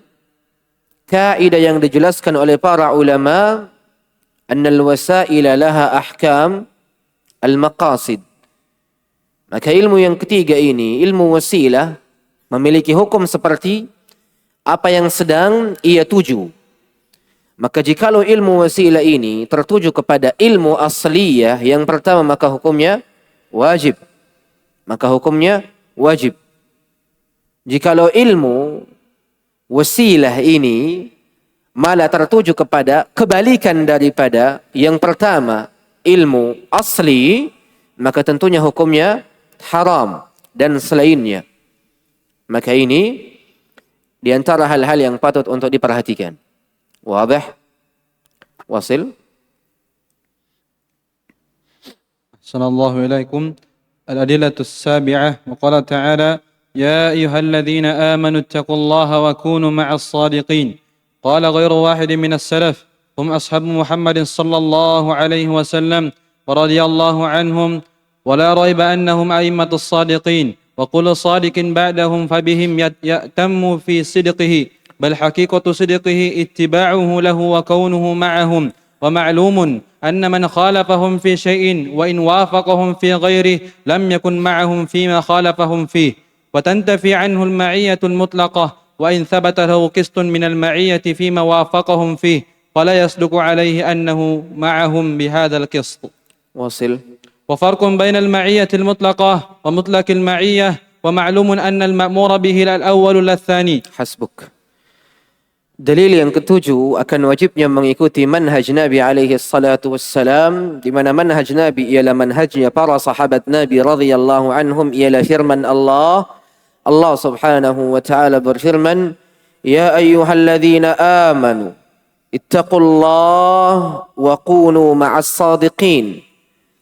kaidah yang dijelaskan oleh para ulama, annal wasaila laha ahkam al-maqasid. Maka ilmu yang ketiga ini, ilmu wasilah, memiliki hukum seperti apa yang sedang ia tuju. Maka jikalau ilmu wasilah ini tertuju kepada ilmu asliyah yang pertama, maka hukumnya wajib. Maka hukumnya wajib. Jikalau ilmu wasilah ini malah tertuju kepada kebalikan daripada yang pertama, ilmu asli, maka tentunya hukumnya haram dan selainnya. Maka ini di antara hal-hal yang patut untuk diperhatikan. Wadih? Wasil? Assalamualaikum warahmatullahi wabarakatuh. الأدلة السابعة وقال تعالى يا أيها الذين آمنوا اتقوا الله وكونوا مع الصادقين قال غير واحد من السلف هم أصحاب محمد صلى الله عليه وسلم ورضي الله عنهم ولا ريب أنهم أئمة الصادقين وكل صادق بعدهم فبهم يأتم في صدقه بل حقيقة صدقه اتباعه له وكونه معهم ومعلوم أن من خالفهم في شيء وإن وافقهم في غيره لم يكن معهم فيما خالفهم فيه وتنتفي عنه المعية المطلقة وإن ثبت له قسط من المعية فيما وافقهم فيه فلا يصدق عليه أنه معهم بهذا القسط. واصل. وفرق بين المعية المطلقة ومطلق المعية ومعلوم أن المأمور به لا الأول لا الثاني. حسبك. Dalil yang ketujuh akan wajibnya mengikuti manhaj Nabi alaihi salatu wassalam, di mana manhaj Nabi ialah manhajnya para sahabat Nabi radhiyallahu anhum, ialah firman Allah. Allah subhanahu wa ta'ala berfirman, Ya ayyuhalladzina amanu ittaqullah wa kunu ma'as sadiqin.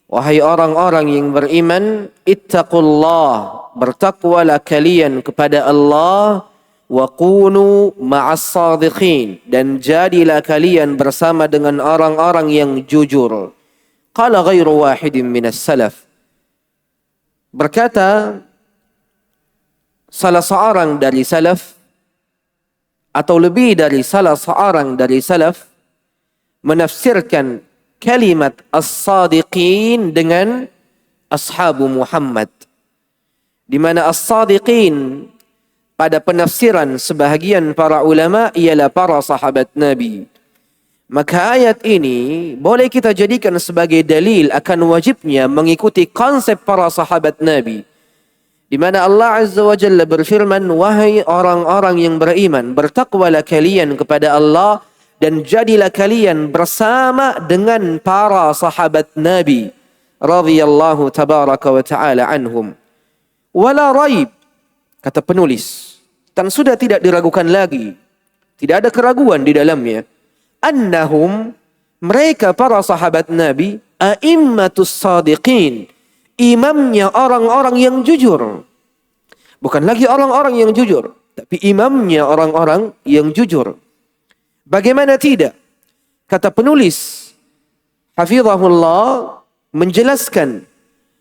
Wahai orang-orang yang beriman, ittaqullah, bertakwalah kalian kepada Allah, wa kunu ma'as sadiqin, dan jadilah kalian bersama dengan orang-orang yang jujur. Qala ghairu wahidin minas salaf. Berkata salah seorang dari salaf, atau lebih dari salah seorang dari salaf, menafsirkan kalimat as-sadiqin dengan ashabu Muhammad, di mana as-sadiqin pada penafsiran sebahagian para ulama ialah para sahabat Nabi. Maka ayat ini boleh kita jadikan sebagai dalil akan wajibnya mengikuti konsep para sahabat Nabi, di mana Allah Azza wa Jalla berfirman, wahai orang-orang yang beriman, bertakwalah kalian kepada Allah dan jadilah kalian bersama dengan para sahabat Nabi radhiyallahu tabaraka wa ta'ala anhum. Wala raib, kata penulis, dan sudah tidak diragukan lagi, tidak ada keraguan di dalamnya, annahum, mereka para sahabat Nabi, a'immatus sadiqin, imamnya orang-orang yang jujur. Bukan lagi orang-orang yang jujur, tapi imamnya orang-orang yang jujur. Bagaimana tidak? Kata penulis, hafizahullah, menjelaskan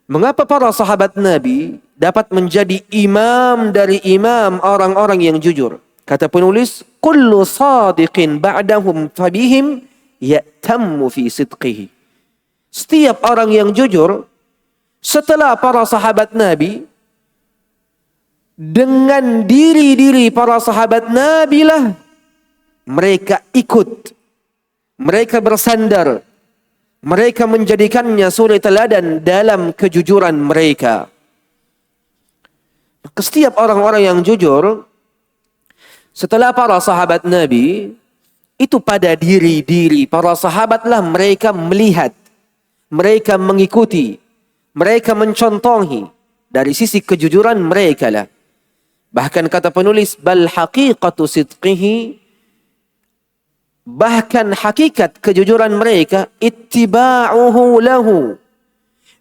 mengapa para sahabat Nabi dapat menjadi imam dari imam orang-orang yang jujur. Kata penulis, kullu sadiqin ba'dahum fabihim ya'tammu fi sidqihi. Setiap orang yang jujur setelah para sahabat Nabi, dengan diri-diri para sahabat Nabi lah mereka ikut, mereka bersandar, mereka menjadikannya suri teladan dalam kejujuran mereka. Setiap orang-orang yang jujur setelah para sahabat Nabi, itu pada diri-diri para sahabatlah mereka melihat, mereka mengikuti, mereka mencontohi dari sisi kejujuran mereka lah. Bahkan kata penulis, bal haqiqatu sidqihi, bahkan hakikat kejujuran mereka, ittiba'uhu lahu,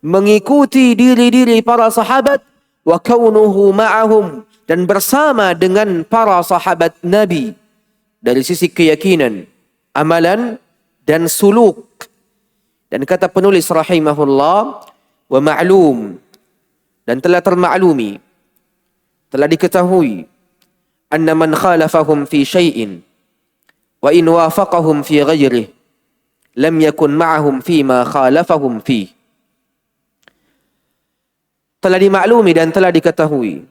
mengikuti diri-diri para sahabat, wa kaunuhu ma'ahum, dan bersama dengan para sahabat Nabi dari sisi keyakinan, amalan, dan suluk. Dan kata penulis rahimahullah, wa ma'lum, dan telah termaklumi, telah diketahui, anna man khalafahum fi syai'in wa in wafaqahum fi ghairih lam yakun ma'ahum fi ma khalafahum fi. Telah dimaklumi dan telah diketahui,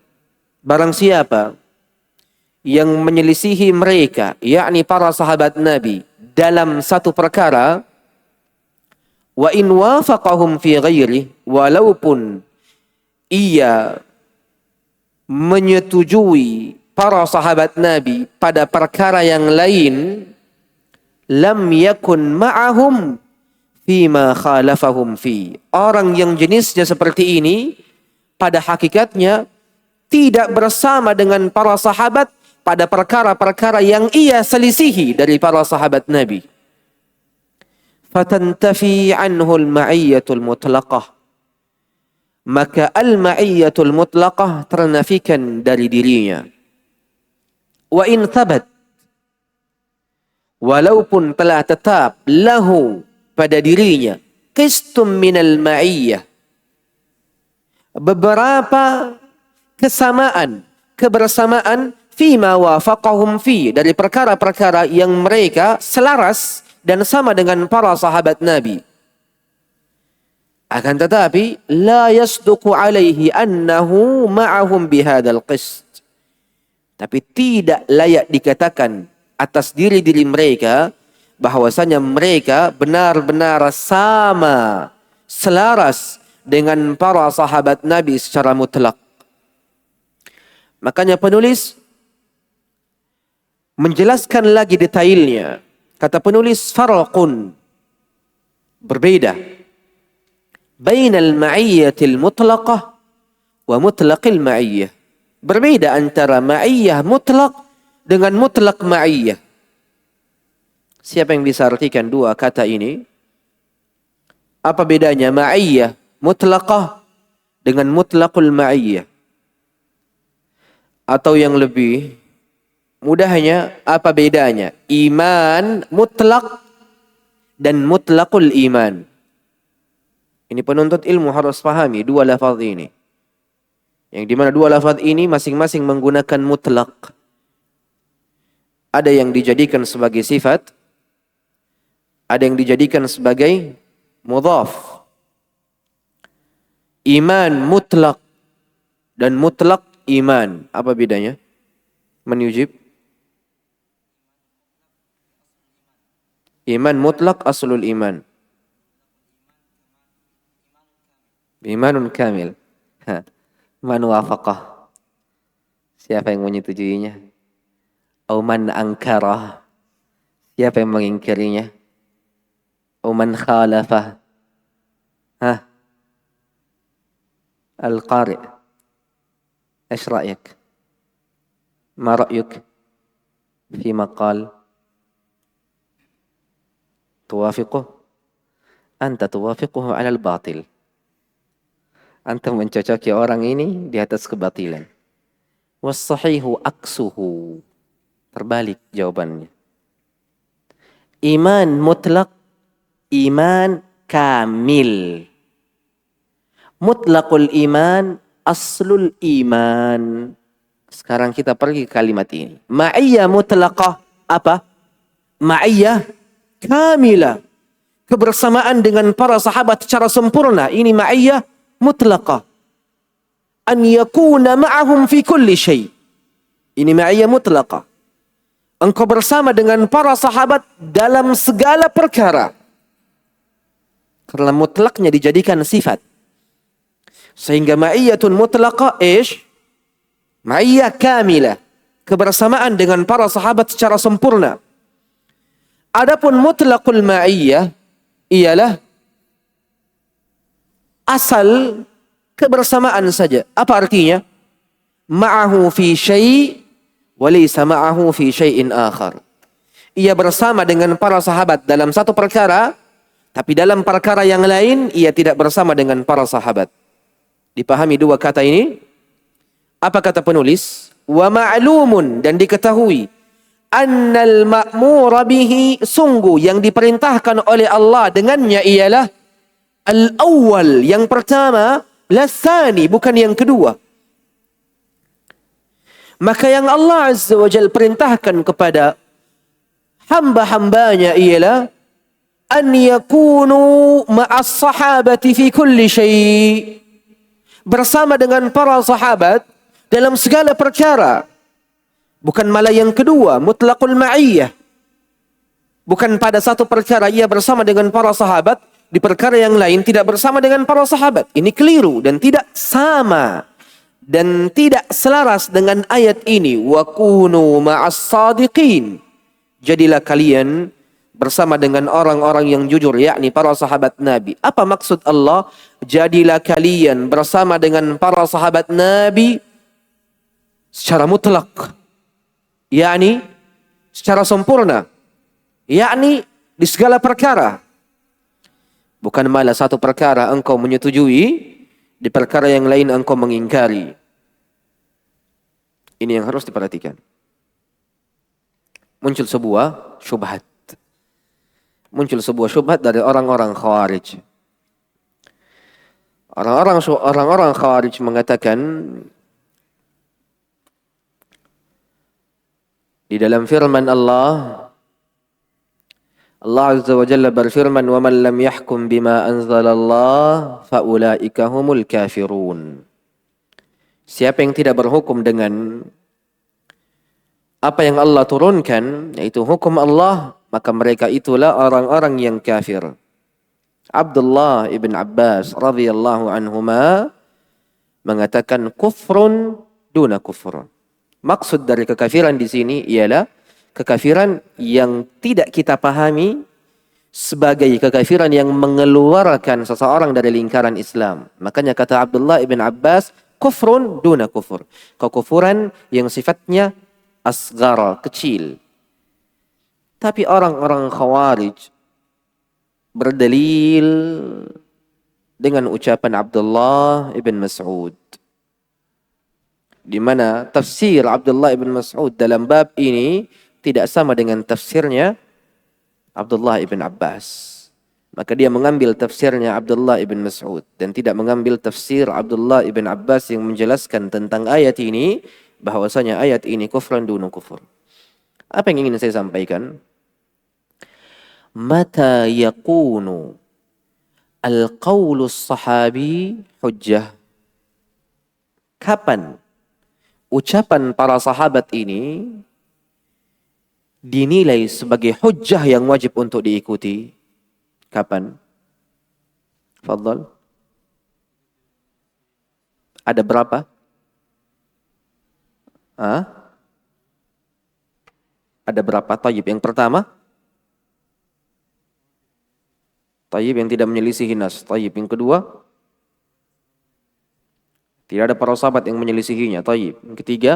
barang siapa yang menyelisihi mereka, yakni para sahabat Nabi, dalam satu perkara, wa in wafaqahum fi ghairih, walaupun ia menyetujui para sahabat Nabi pada perkara yang lain, lam yakun ma'ahum fima khalafahum fi. Orang yang jenisnya seperti ini pada hakikatnya tidak bersama dengan para sahabat pada perkara-perkara yang ia selisihi dari para sahabat Nabi. Fatantafi anhu al-ma'iyyatul mutlaqah, maka al-ma'iyyatul mutlaqah ternafikan dari dirinya. Wa in thabat, walaupun telah tetap lahu pada dirinya qistum minal ma'iyyah, beberapa kesamaan, kebersamaan, fima wafaqahum fi, dari perkara-perkara yang mereka selaras dan sama dengan para sahabat Nabi. Akan tetapi la yasduqu alaihi annahu ma'ahum bihadzal qist, tapi tidak layak dikatakan atas diri-diri mereka bahwasanya mereka benar-benar sama, selaras dengan para sahabat Nabi secara mutlak. Makanya penulis menjelaskan lagi detailnya. Kata penulis, farqun, berbeda, bainal ma'iyyatil mutlaqah wa mutlaqil ma'iyyah. Berbeda antara ma'iyyah mutlaq dengan mutlaq ma'iyyah. Siapa yang bisa artikan dua kata ini? Apa bedanya ma'iyyah mutlaqah dengan mutlaqul ma'iyyah? Atau yang lebih mudahnya, apa bedanya iman mutlaq dan mutlaqul iman? Ini penuntut ilmu harus pahami dua lafaz ini. Yang dimana dua lafaz ini masing-masing menggunakan mutlak. Ada yang dijadikan sebagai sifat, ada yang dijadikan sebagai mudhaf. Iman mutlak dan mutlak iman. Apa bedanya? Man yujib? Iman mutlak aslul iman. Imanun kamil. Man wafaqah. Siapa yang menyetujuinya? Au man angkarah. Siapa yang mengingkarinya? Au man khalafah. Al-qari'. ايش رأيك؟ ما رأيك فيما قال؟ توافقه؟ أنت توافقه على الباطل. Antum mencocoki orang ini di atas kebatilan. Was-sahihu aksuhu. Terbalik jawabannya. Iman mutlak, iman kamil. Mutlaqul iman, aslul iman. Sekarang kita pergi ke kalimat ini. Ma'iyyah mutlaqah apa? Ma'iyyah kamilah. Kebersamaan dengan para sahabat secara sempurna. Ini ma'iyyah mutlaqah. An yakuna ma'ahum fi kulli syai'. Ini ma'iyyah mutlaqah. Engkau bersama dengan para sahabat dalam segala perkara. Karena mutlaknya dijadikan sifat. Sehingga ma'iyyatun mutlaqah ma'iyyah kamilah. Kebersamaan dengan para sahabat secara sempurna. Adapun mutlaqul ma'iyyah ialah asal kebersamaan saja. Apa artinya? Ma'ahu fi syai' wa laysa ma'ahu fi syai'in akhar. Ia bersama dengan para sahabat dalam satu perkara, tapi dalam perkara yang lain ia tidak bersama dengan para sahabat. Dipahami dua kata ini? Apa kata penulis? Wa ma'lumun, dan diketahui annal ma'mura bihi, sungguh yang diperintahkan oleh Allah dengannya ialah al-awwal, yang pertama, la tsani, bukan yang kedua. Maka yang Allah Azza wa Jalla perintahkan kepada hamba-hambanya ialah an yakunu ma'as sahabati fi kulli syai', bersama dengan para sahabat dalam segala perkara. Bukan malah yang kedua, mutlaqul ma'iyyah. Bukan pada satu perkara ia bersama dengan para sahabat, di perkara yang lain tidak bersama dengan para sahabat. Ini keliru dan tidak sama dan tidak selaras dengan ayat ini. Wa kunu ma'as sadiqin. Jadilah kalian bersama dengan orang-orang yang jujur, yakni para sahabat Nabi. Apa maksud Allah? Jadilah kalian bersama dengan para sahabat Nabi secara mutlak, yakni secara sempurna, yakni di segala perkara. Bukan malah satu perkara engkau menyetujui, di perkara yang lain engkau mengingkari. Ini yang harus diperhatikan. Muncul sebuah syubhat. Muncul sebuah syubhat dari orang-orang Khawarij. Orang-orang Khawarij mengatakan di dalam firman Allah Azza wa Jalla berfirman, "Wa man lam yahkum bima anzalallah fa ulaika humul kafirun." Siapa yang tidak berhukum dengan apa yang Allah turunkan, yaitu hukum Allah, maka mereka itulah orang-orang yang kafir. Abdullah ibn Abbas radhiyallahu anhuma mengatakan kufrun duna kufur. Maksud dari kekafiran di sini ialah kekafiran yang tidak kita pahami sebagai kekafiran yang mengeluarkan seseorang dari lingkaran Islam. Makanya kata Abdullah ibn Abbas, kufrun duna kufur. Kekufuran yang sifatnya asghar, kecil. Tapi orang-orang Khawarij berdalil dengan ucapan Abdullah ibn Mas'ud, di mana tafsir Abdullah ibn Mas'ud dalam bab ini tidak sama dengan tafsirnya Abdullah ibn Abbas. Maka dia mengambil tafsirnya Abdullah ibn Mas'ud dan tidak mengambil tafsir Abdullah ibn Abbas yang menjelaskan tentang ayat ini, bahwasanya ayat ini kufran dunu kufur. Apa yang ingin saya sampaikan? Mata yakunu al-qawlu sahabi hujjah. Kapan ucapan para sahabat ini dinilai sebagai hujjah yang wajib untuk diikuti? Kapan? Fadhal. Ada berapa? Ada berapa? Tayyib. Yang pertama? Tayyib yang tidak menyelisihi nas. Tayyib. Yang kedua? Tidak ada para sahabat yang menyelisihinya. Tayyib. Yang ketiga?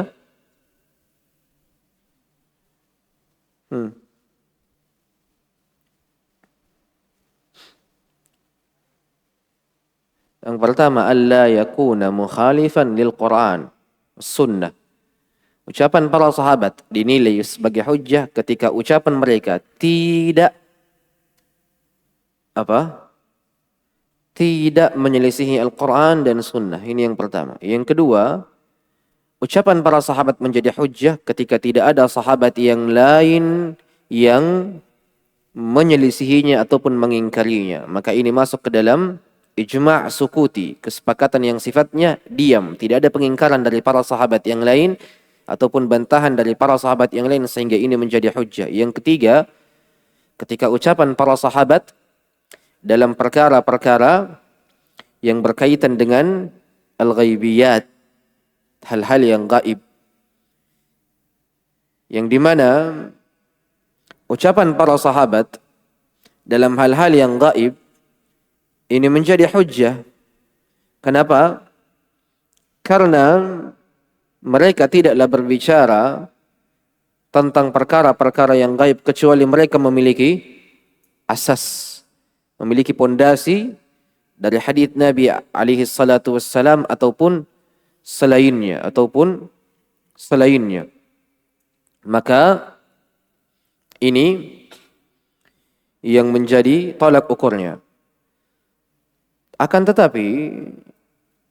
Yang pertama, alla yakuna mukhalifan lil Quran, sunnah. Ucapan para sahabat dinilai sebagai hujjah ketika ucapan mereka tidak tidak menyelisihi Al-Quran dan sunnah. Ini yang pertama. Yang kedua, ucapan para sahabat menjadi hujjah ketika tidak ada sahabat yang lain yang menyelisihinya ataupun mengingkarinya. Maka ini masuk ke dalam ijma' sukuti, kesepakatan yang sifatnya diam. Tidak ada pengingkaran dari para sahabat yang lain ataupun bantahan dari para sahabat yang lain sehingga ini menjadi hujjah. Yang ketiga, ketika ucapan para sahabat dalam perkara-perkara yang berkaitan dengan al-ghaibiyat, hal-hal yang gaib, yang dimana ucapan para sahabat dalam hal-hal yang gaib ini menjadi hujjah. Kenapa? Karena mereka tidaklah berbicara tentang perkara-perkara yang gaib kecuali mereka memiliki asas, memiliki pondasi dari hadits Nabi alaihi salatu wassalam ataupun selainnya. Maka ini yang menjadi tolak ukurnya. Akan tetapi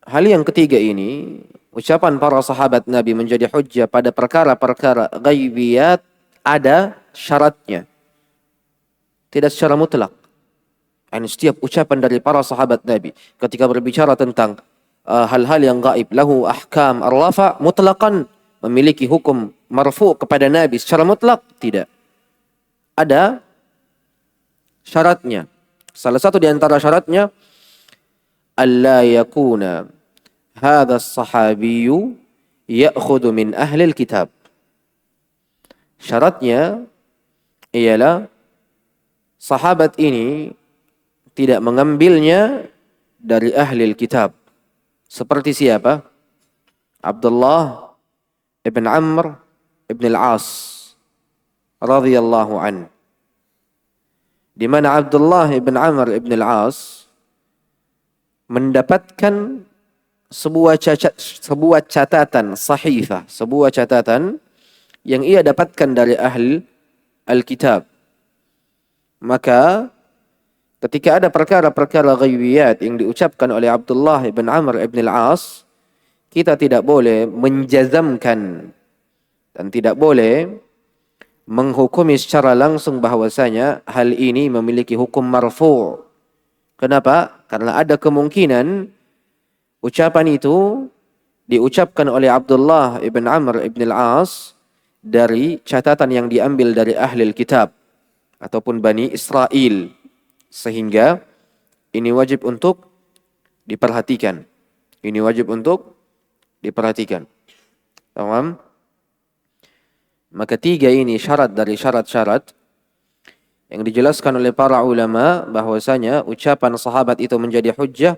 hal yang ketiga ini, ucapan para sahabat Nabi menjadi hujjah pada perkara-perkara ghaibiyat, ada syaratnya. Tidak secara mutlak. Dan setiap ucapan dari para sahabat Nabi ketika berbicara tentang hal-hal yang gaib, lahu ahkam ar-rafa, mutlaqan memiliki hukum marfu kepada Nabi secara mutlak? Tidak. Ada syaratnya. Salah satu di antara syaratnya, alla yakuna hadha as-sahabiyyu ya'khudhu min ahli al-kitab. Syaratnya ialah sahabat ini tidak mengambilnya dari ahli al-kitab. Seperti siapa? Abdullah ibn Amr ibn al-As radhiyallahu an. Di mana Abdullah ibn Amr ibn al-As mendapatkan sebuah catatan sahifah, sebuah catatan yang ia dapatkan dari ahli Alkitab. Maka ketika ada perkara-perkara ghaibiyat yang diucapkan oleh Abdullah ibn Amr ibn al-As, kita tidak boleh menjazamkan dan tidak boleh menghukumi secara langsung bahwasanya hal ini memiliki hukum marfu'. Kenapa? Karena ada kemungkinan ucapan itu diucapkan oleh Abdullah ibn Amr ibn al-As dari catatan yang diambil dari ahli kitab ataupun Bani Israel. Sehingga ini wajib untuk diperhatikan. Ini wajib untuk diperhatikan. Paham? Maka tiga ini syarat dari syarat-syarat yang dijelaskan oleh para ulama bahwasanya ucapan sahabat itu menjadi hujjah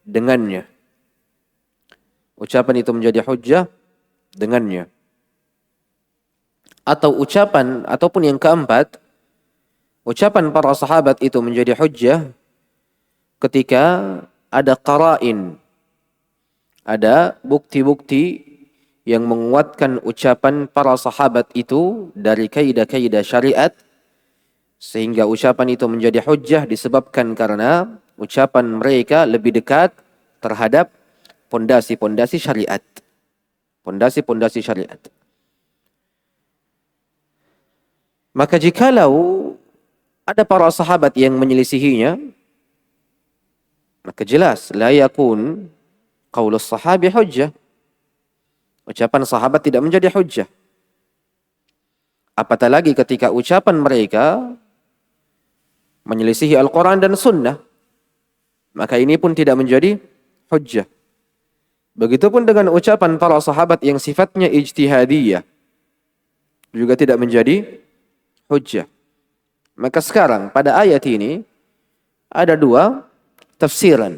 dengannya. Ucapan itu menjadi hujjah dengannya. Atau ucapan, ataupun yang keempat, ucapan para sahabat itu menjadi hujjah ketika ada qara'in, ada bukti-bukti yang menguatkan ucapan para sahabat itu dari kaidah-kaidah syariat Sehingga ucapan itu menjadi hujjah disebabkan karena ucapan mereka lebih dekat terhadap pondasi-pondasi syariat. Pondasi-pondasi syariat. Maka jikalau ada para sahabat yang menyelisihinya, maka jelas la yakun qaulus sahabi hujjah. Ucapan sahabat tidak menjadi hujjah. Apatah lagi ketika ucapan mereka menyelisihi Al-Quran dan Sunnah, maka ini pun tidak menjadi hujjah. Begitupun dengan ucapan para sahabat yang sifatnya ijtihadiyah, juga tidak menjadi hujjah. Maka sekarang pada ayat ini ada dua tafsiran.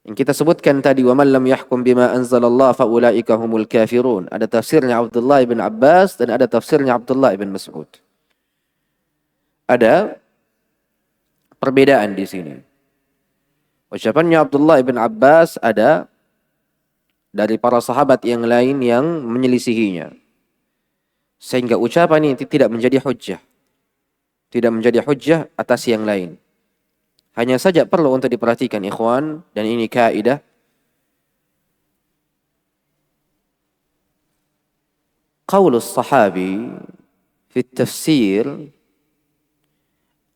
Yang kita sebutkan tadi, wa man lam yahkum bima anzalallah fa ulaika humul kafirun. Ada tafsirnya Abdullah bin Abbas dan ada tafsirnya Abdullah bin Mas'ud. Ada perbedaan di sini. Ucapannya Abdullah bin Abbas ada dari para sahabat yang lain yang menyelisihinya. Sehingga ucapan ini tidak menjadi hujjah. Tidak menjadi hujjah atas yang lain. Hanya saja perlu untuk diperhatikan ikhwan, dan ini kaidah. Qaulus sahabi fi tafsir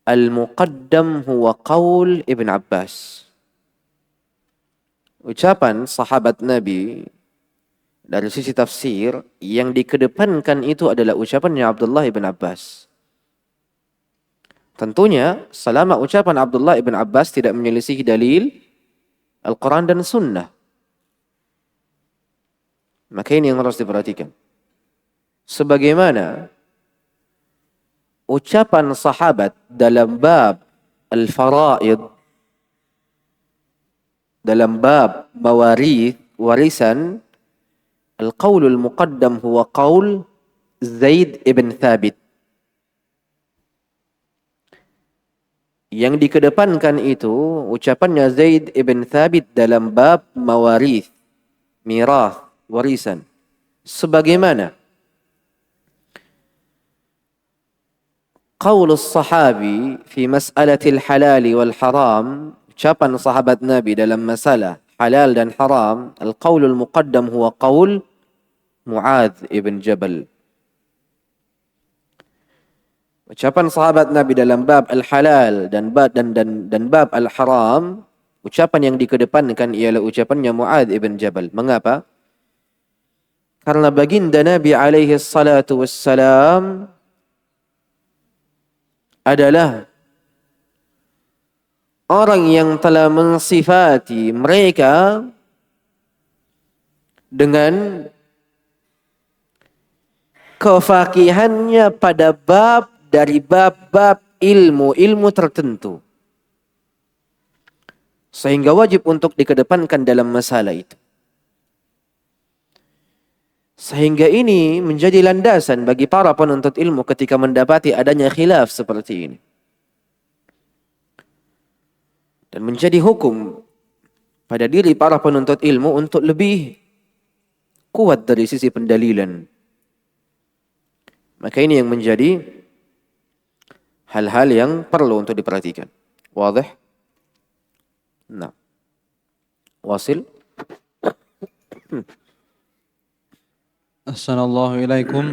al-muqaddam huwa qaul Ibn Abbas. Ucapan sahabat Nabi dari sisi tafsir yang dikedepankan itu adalah ucapannya Abdullah ibn Abbas. Tentunya selama ucapan Abdullah ibn Abbas tidak menyelisihi dalil Al-Quran dan Sunnah, maka ini yang harus diperhatikan. Sebagaimana ucapan sahabat dalam bab al-faraid, dalam bab mawarith, warisan, al-qaulul muqaddam huwa qaul Zaid ibn Thabit. Yang dikedepankan itu ucapannya Zaid ibn Thabit dalam bab mawarith, mirath, warisan. Sebagaimana qaulus sahabi fi mas'alatil halal wal haram, ucapan sahabat Nabi dalam masalah halal dan haram, al-qaulul muqaddam huwa qaul Mu'adz ibn Jabal. Ucapan sahabat Nabi dalam bab al-halal dan bab al-haram, ucapan yang dikedepankan ialah ucapannya Mu'adz ibn Jabal. Mengapa? Karena baginda Nabi alaihi salatu wassalam adalah orang yang telah mensifati mereka dengan kefakihannya pada bab dari bab-bab ilmu tertentu. Sehingga wajib untuk dikedepankan dalam masalah itu. Sehingga ini menjadi landasan bagi para penuntut ilmu ketika mendapati adanya khilaf seperti ini. Dan menjadi hukum pada diri para penuntut ilmu untuk lebih kuat dari sisi pendalilan. Maka ini yang menjadi hal-hal yang perlu untuk diperhatikan. Wadih? Nah. Wasil? Assalamualaikum ilaikum.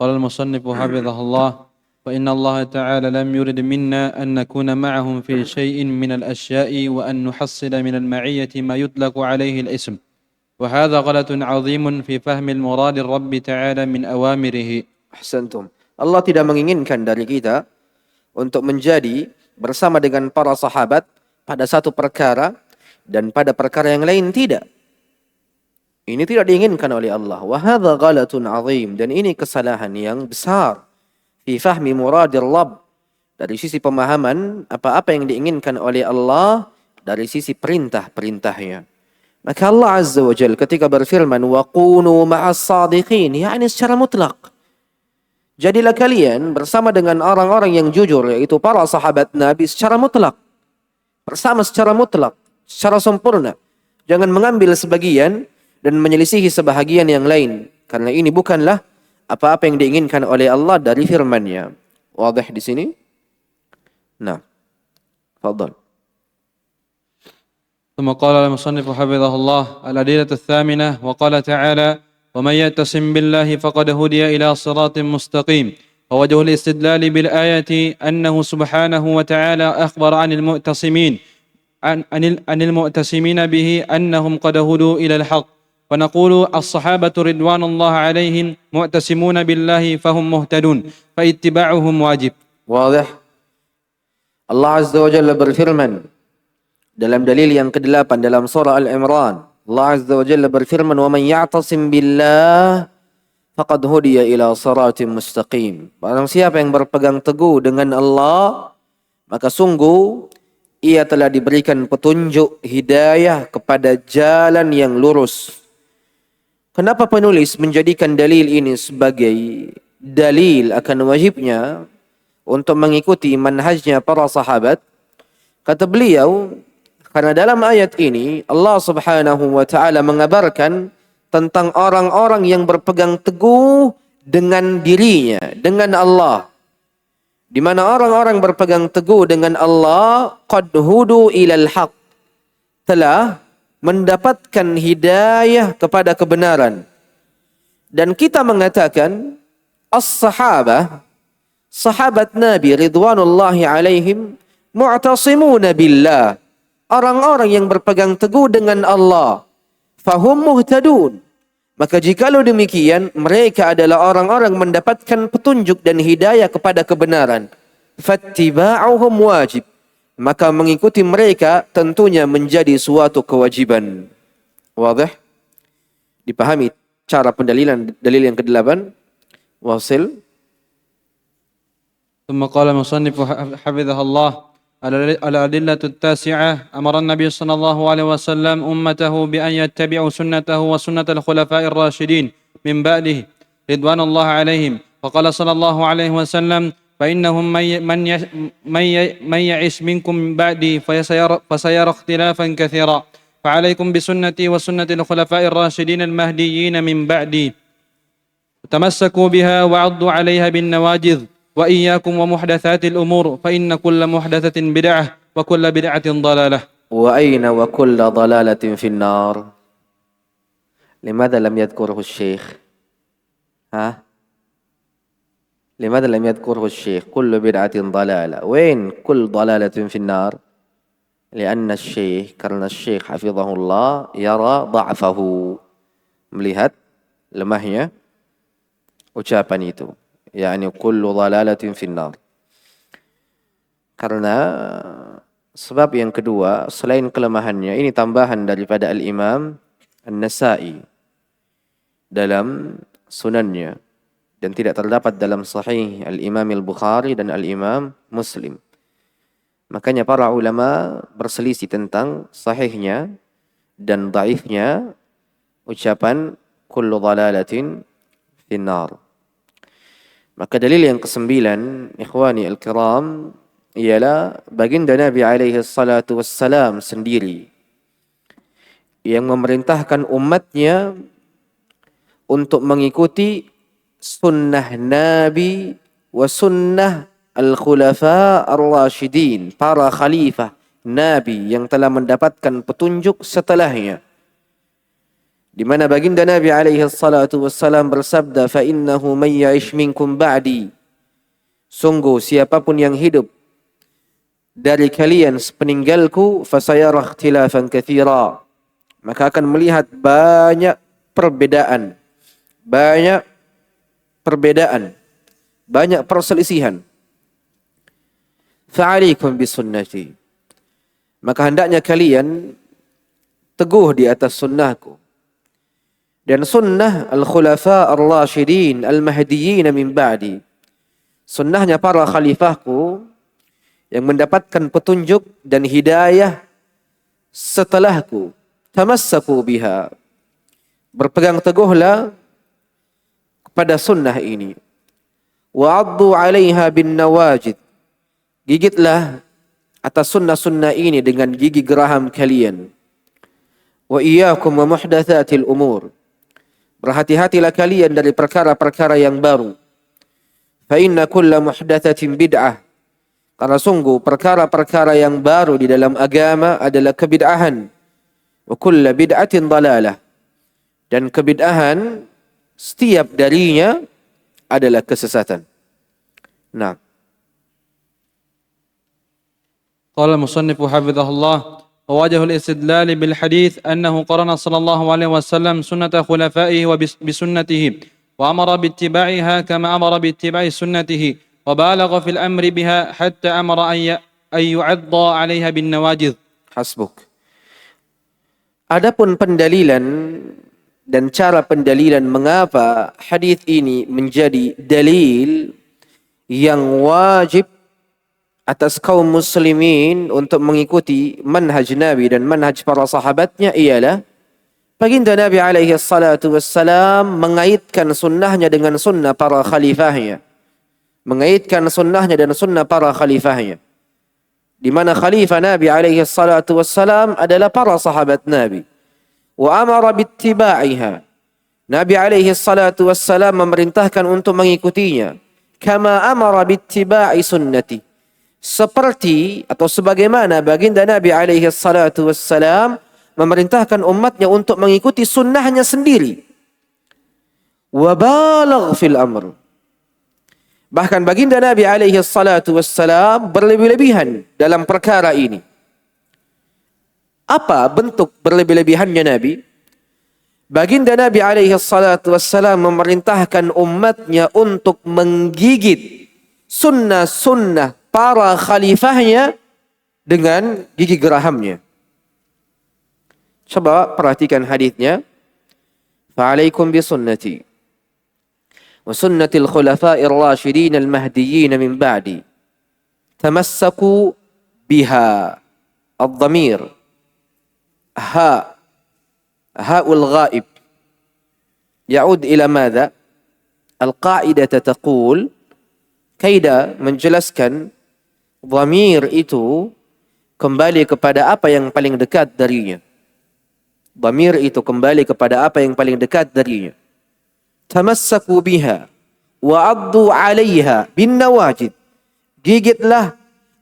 Qala al-musannif hafizahullah, fa inna Allah ta'ala lam yurid minna an nakuna ma'ahum fi shay'in min al-ashya'i wa an nuhassila min al-ma'iyyati ma yutlaqu alayhi al-ism. Wa hadha ghalatun 'azimun fi fahmi al-murad ar-rabb ta'ala min awamirihi. Ahsantum. Allah tidak menginginkan dari kita untuk menjadi bersama dengan para sahabat pada satu perkara dan pada perkara yang lain tidak. Ini tidak diinginkan oleh Allah. Wa hadza ghalatun 'azim, dan ini kesalahan yang besar fi fahmi muradir Rabb, dari sisi pemahaman apa-apa yang diinginkan oleh Allah dari sisi perintah-perintahnya. Maka Allah Azza wa Jalla ketika berfirman wa qunu ma'as sadiqin, yakni secara mutlak, jadilah kalian bersama dengan orang-orang yang jujur, yaitu para sahabat Nabi secara mutlak. Bersama secara mutlak, secara sempurna. Jangan mengambil sebagian dan menyelisihi sebahagian yang lain. Karena ini bukanlah apa-apa yang diinginkan oleh Allah dari firman-Nya. Wadih di sini? Nah, tafadhal. ثم قال المصنف حفظه الله الأدلة الثامنة وقال تعالى ومن يعتصم بالله فقد هدي إلى صراط مستقيم ووجه الاستدلال بالآية أنه سبحانه وتعالى أخبر عن المعتصمين به أنهم قد هدوا إلى الحق ونقول الصحابة رضوان الله عليهم معتصمون بالله فهم مهتدون فاتباعهم واجب. Wadih. Allah Azza wa Jalla berfirman dalam dalil yang ke-8 dalam surah Al-Imran. Allah Azza wa Jalla berfirman, "Wa man ya'tasim billah faqad hudiya ila siratim mustaqim." Barang siapa yang berpegang teguh dengan Allah, maka sungguh ia telah diberikan petunjuk hidayah kepada jalan yang lurus. Kenapa penulis menjadikan dalil ini sebagai dalil akan wajibnya untuk mengikuti manhajnya para sahabat? Kata beliau, karena dalam ayat ini Allah Subhanahu wa taala mengabarkan tentang orang-orang yang berpegang teguh dengan dirinya, dengan Allah. Di mana orang-orang berpegang teguh dengan Allah, qad hudu ilal haq, telah mendapatkan hidayah kepada kebenaran. Dan kita mengatakan as-sahabah, sahabat Nabi ridwanullahi alaihim, mu'tasimuna billah, orang-orang yang berpegang teguh dengan Allah, fahum muhtadun. Maka jikalau demikian, mereka adalah orang-orang mendapatkan petunjuk dan hidayah kepada kebenaran. Fattiba'uhum wajib. Maka mengikuti mereka tentunya menjadi suatu kewajiban. Wadih? Dipahami cara pendalilan dalil yang ke-8? Wasil. ثم قال المصنف حفظه الله الأدلة التاسعة أمر النبي صلى الله عليه وسلم أمته بأن يتبعوا سنته وسنة الخلفاء الراشدين من بعده رضوان الله عليهم وقال صلى الله عليه وسلم فإنهم من يعش منكم بعدي فسيرى اختلافا كثيرا فعليكم بسنتي وسنة الخلفاء الراشدين المهديين من بعدي تمسكوا بها وعضوا عليها بالنواجذ وإياكم ومحدثات الأمور فإن كل محدثة بدعة وكل بدعة ضلالة. وأين وكل ضلالة في النار. لماذا لم يذكره الشيخ؟ لماذا لم يذكره الشيخ؟ كل بدعة ضلالة. وين كل ضلالة في النار؟ لأن الشيخ karena الشيخ حفظه الله يرى ضعفه, melihat lemahnya ucapan itu. Yani kullu dhalalatin finnar. Karena sebab yang kedua, selain kelemahannya, ini tambahan daripada Al-Imam An-Nasa'i dalam sunannya, dan tidak terdapat dalam sahih Al-Imam Al-Bukhari dan Al-Imam Muslim. Makanya para ulama berselisih tentang sahihnya dan dhaifnya ucapan kullu dhalalatin finnar. Maka dalil yang ke-9, ikhwani al-kiram, ialah baginda Nabi alaihi salatu wassalam sendiri yang memerintahkan umatnya untuk mengikuti sunnah Nabi wa sunnah al-khulafa ar-rashidin, para khalifah Nabi yang telah mendapatkan petunjuk setelahnya. Di mana baginda Nabi alaihi salatu wassalam bersabda, fa innahu may ya'ish minkum ba'di, sungguh siapapun yang hidup dari kalian sepeninggalku, fasayara ikhtilafan katsira, maka akan melihat banyak perbedaan, banyak perselisihan. Fa'alaikum bisunnati, maka hendaknya kalian teguh di atas sunnahku dan sunnah al-khulafa ar-rashidin al-mahdiyyin min ba'di, sunnahnya para khalifahku yang mendapatkan petunjuk dan hidayah setelahku. Tamassaku biha, berpegang teguhlah kepada sunnah ini. Wa'addu 'alaiha bin nawajid, gigitlah atas sunnah-sunnah ini dengan gigi geraham kalian. Wa iyyakum wa muhdatsatil umur, berhati-hatilah kalian dari perkara-perkara yang baru. Fa inna kulla muhdatsatin bid'ah, Karena sungguh perkara-perkara yang baru di dalam agama adalah kebid'ahan. Wa kullu bid'atin dalalah. Dan kebid'ahan setiap darinya adalah kesesatan. Nah. قال المصنف حفظه الله ووجه الاستدلال بالحديث أنه قرن صلى الله عليه وسلم سنة خلفائه بسنته وأمر باتباعها كما أمر باتباع سنته وبالغ في الأمر بها حتى أمر أن يعض عليها بالنواجذ. Hasbuk. Adapun pendalilan dan cara pendalilan mengapa hadis ini menjadi dalil yang wajib atas kaum muslimin untuk mengikuti manhaj Nabi dan manhaj para sahabatnya ialah baginda Nabi alaihi salatu wassalam mengaitkan sunnahnya dengan sunnah para khalifahnya. Mengaitkan sunnahnya dan sunnah para khalifahnya. Di mana khalifah Nabi alaihi salatu wassalam adalah para sahabat Nabi. Wa amara bittiba'iha. Nabi alaihi salatu wassalam memerintahkan untuk mengikutinya. Kama amara bittiba'i sunnati. Seperti atau sebagaimana baginda Nabi alaihi salatu wassalam memerintahkan umatnya untuk mengikuti sunnahnya sendiri. Wa balagh fil amr. Bahkan baginda Nabi alaihi salatu wassalam berlebih-lebihan dalam perkara ini. Apa bentuk berlebih-lebihannya Nabi? Baginda Nabi alaihi salatu wassalam memerintahkan umatnya untuk menggigit sunnah-sunnah para khalifahnya dengan gigi gerahamnya. Coba perhatikan hadisnya. Fa'alaikum bisunnati wa sunnatil khulafa'ir rasyidin al-mahdiyyin min ba'di. Tamassaku biha. Ad-dhamir ha'ul ghaib ya'ud ila madha? Al-qa'idah taqul, kaidah menjelaskan dhamir itu kembali kepada apa yang paling dekat darinya. Dhamir itu kembali kepada apa yang paling dekat darinya. Tamassaku biha wa addu 'alaiha bin nawajid. Gigitlah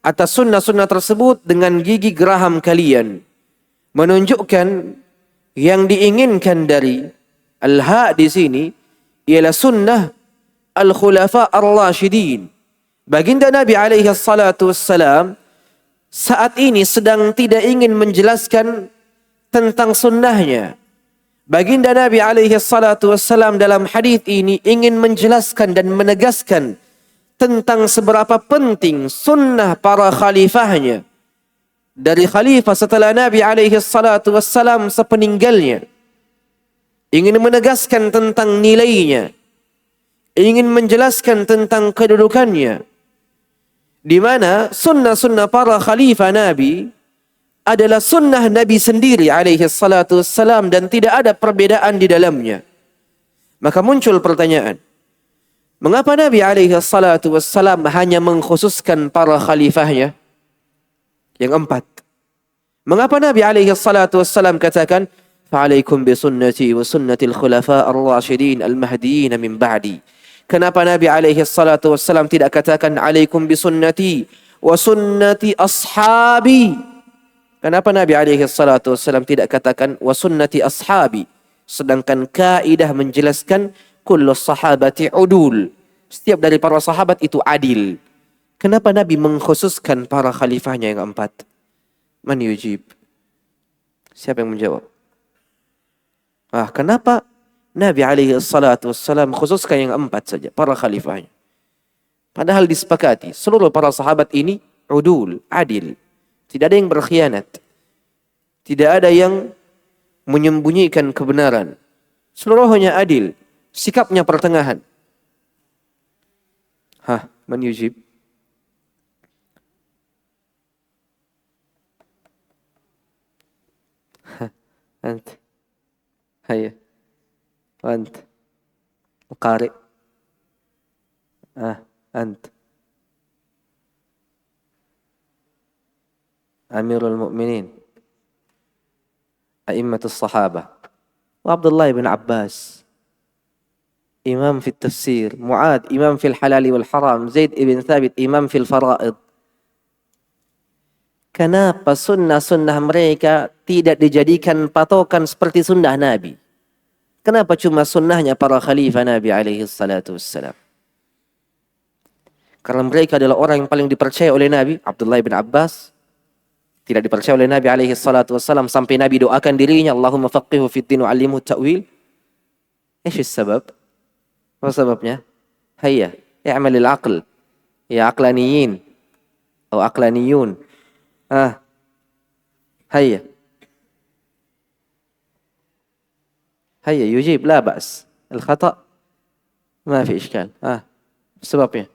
atas sunnah-sunnah tersebut dengan gigi geraham kalian. Menunjukkan yang diinginkan dari al-ha di sini ialah sunnah al-khulafa ar-rasyidin. Baginda Nabi alaihi salatu wassalam saat ini sedang tidak ingin menjelaskan tentang sunnahnya. Baginda Nabi alaihi salatu wassalam dalam hadis ini ingin menjelaskan dan menegaskan tentang seberapa penting sunnah para khalifahnya. Dari khalifah setelah Nabi alaihi salatu wassalam sepeninggalnya. Ingin menegaskan tentang nilainya. Ingin menjelaskan tentang kedudukannya. Di mana sunnah-sunnah para khalifah Nabi adalah sunnah Nabi sendiri alaihi salatu wassalam dan tidak ada perbedaan di dalamnya. Maka muncul pertanyaan. Mengapa Nabi alaihi salatu wassalam hanya mengkhususkan para khalifahnya yang 4? Mengapa Nabi alaihi salatu wassalam katakan fa'alaikum bisunnati wa sunnatil khulafa ar-rasyidin al-mahdiyyin min ba'di? Kenapa Nabi alaihi salatu wassalam tidak katakan alaikum bisunnati wa sunnati ashabi? Kenapa Nabi alaihi salatu wassalam tidak katakan wa sunnati ashabi? Sedangkan kaidah menjelaskan kullu sahabati udul. Setiap dari para sahabat itu adil. Kenapa Nabi mengkhususkan para khalifahnya yang 4? Man yujib? Siapa yang menjawab? Kenapa Nabi alaihi salatu wassalam khususkan yang 4 saja, para khalifahnya? Padahal disepakati, seluruh para sahabat ini udul, adil. Tidak ada yang berkhianat. Tidak ada yang menyembunyikan kebenaran. Seluruhnya adil. Sikapnya pertengahan. Man yujib? Ant. Hayya. Ant. Qari. Ant. Amirul Mu'minin. A'immatus Sahabah. Wa Abdullah bin Abbas. Imam fi tafsir. Mu'ad, imam fil halali wal haram. Zaid ibn Thabit, imam fil fara'id. Kenapa sunnah-sunnah mereka tidak dijadikan patokan seperti sunnah Nabi? Kenapa cuma sunnahnya para khalifah Nabi alaihi salatu wassalam? Karena mereka adalah orang yang paling dipercaya oleh Nabi. Abdullah bin Abbas tidak dipercaya oleh Nabi alaihi salatu wassalam sampai Nabi doakan dirinya, Allahumma faqihu fid din wa 'allimhu ta'wil. Apa sebab? Apa sebabnya? Hayya, i'malil aql. Ya aqlaniyin atau aqlaniyun. هيا هيا يجيب لا بأس الخطأ ما في إشكال sebabnya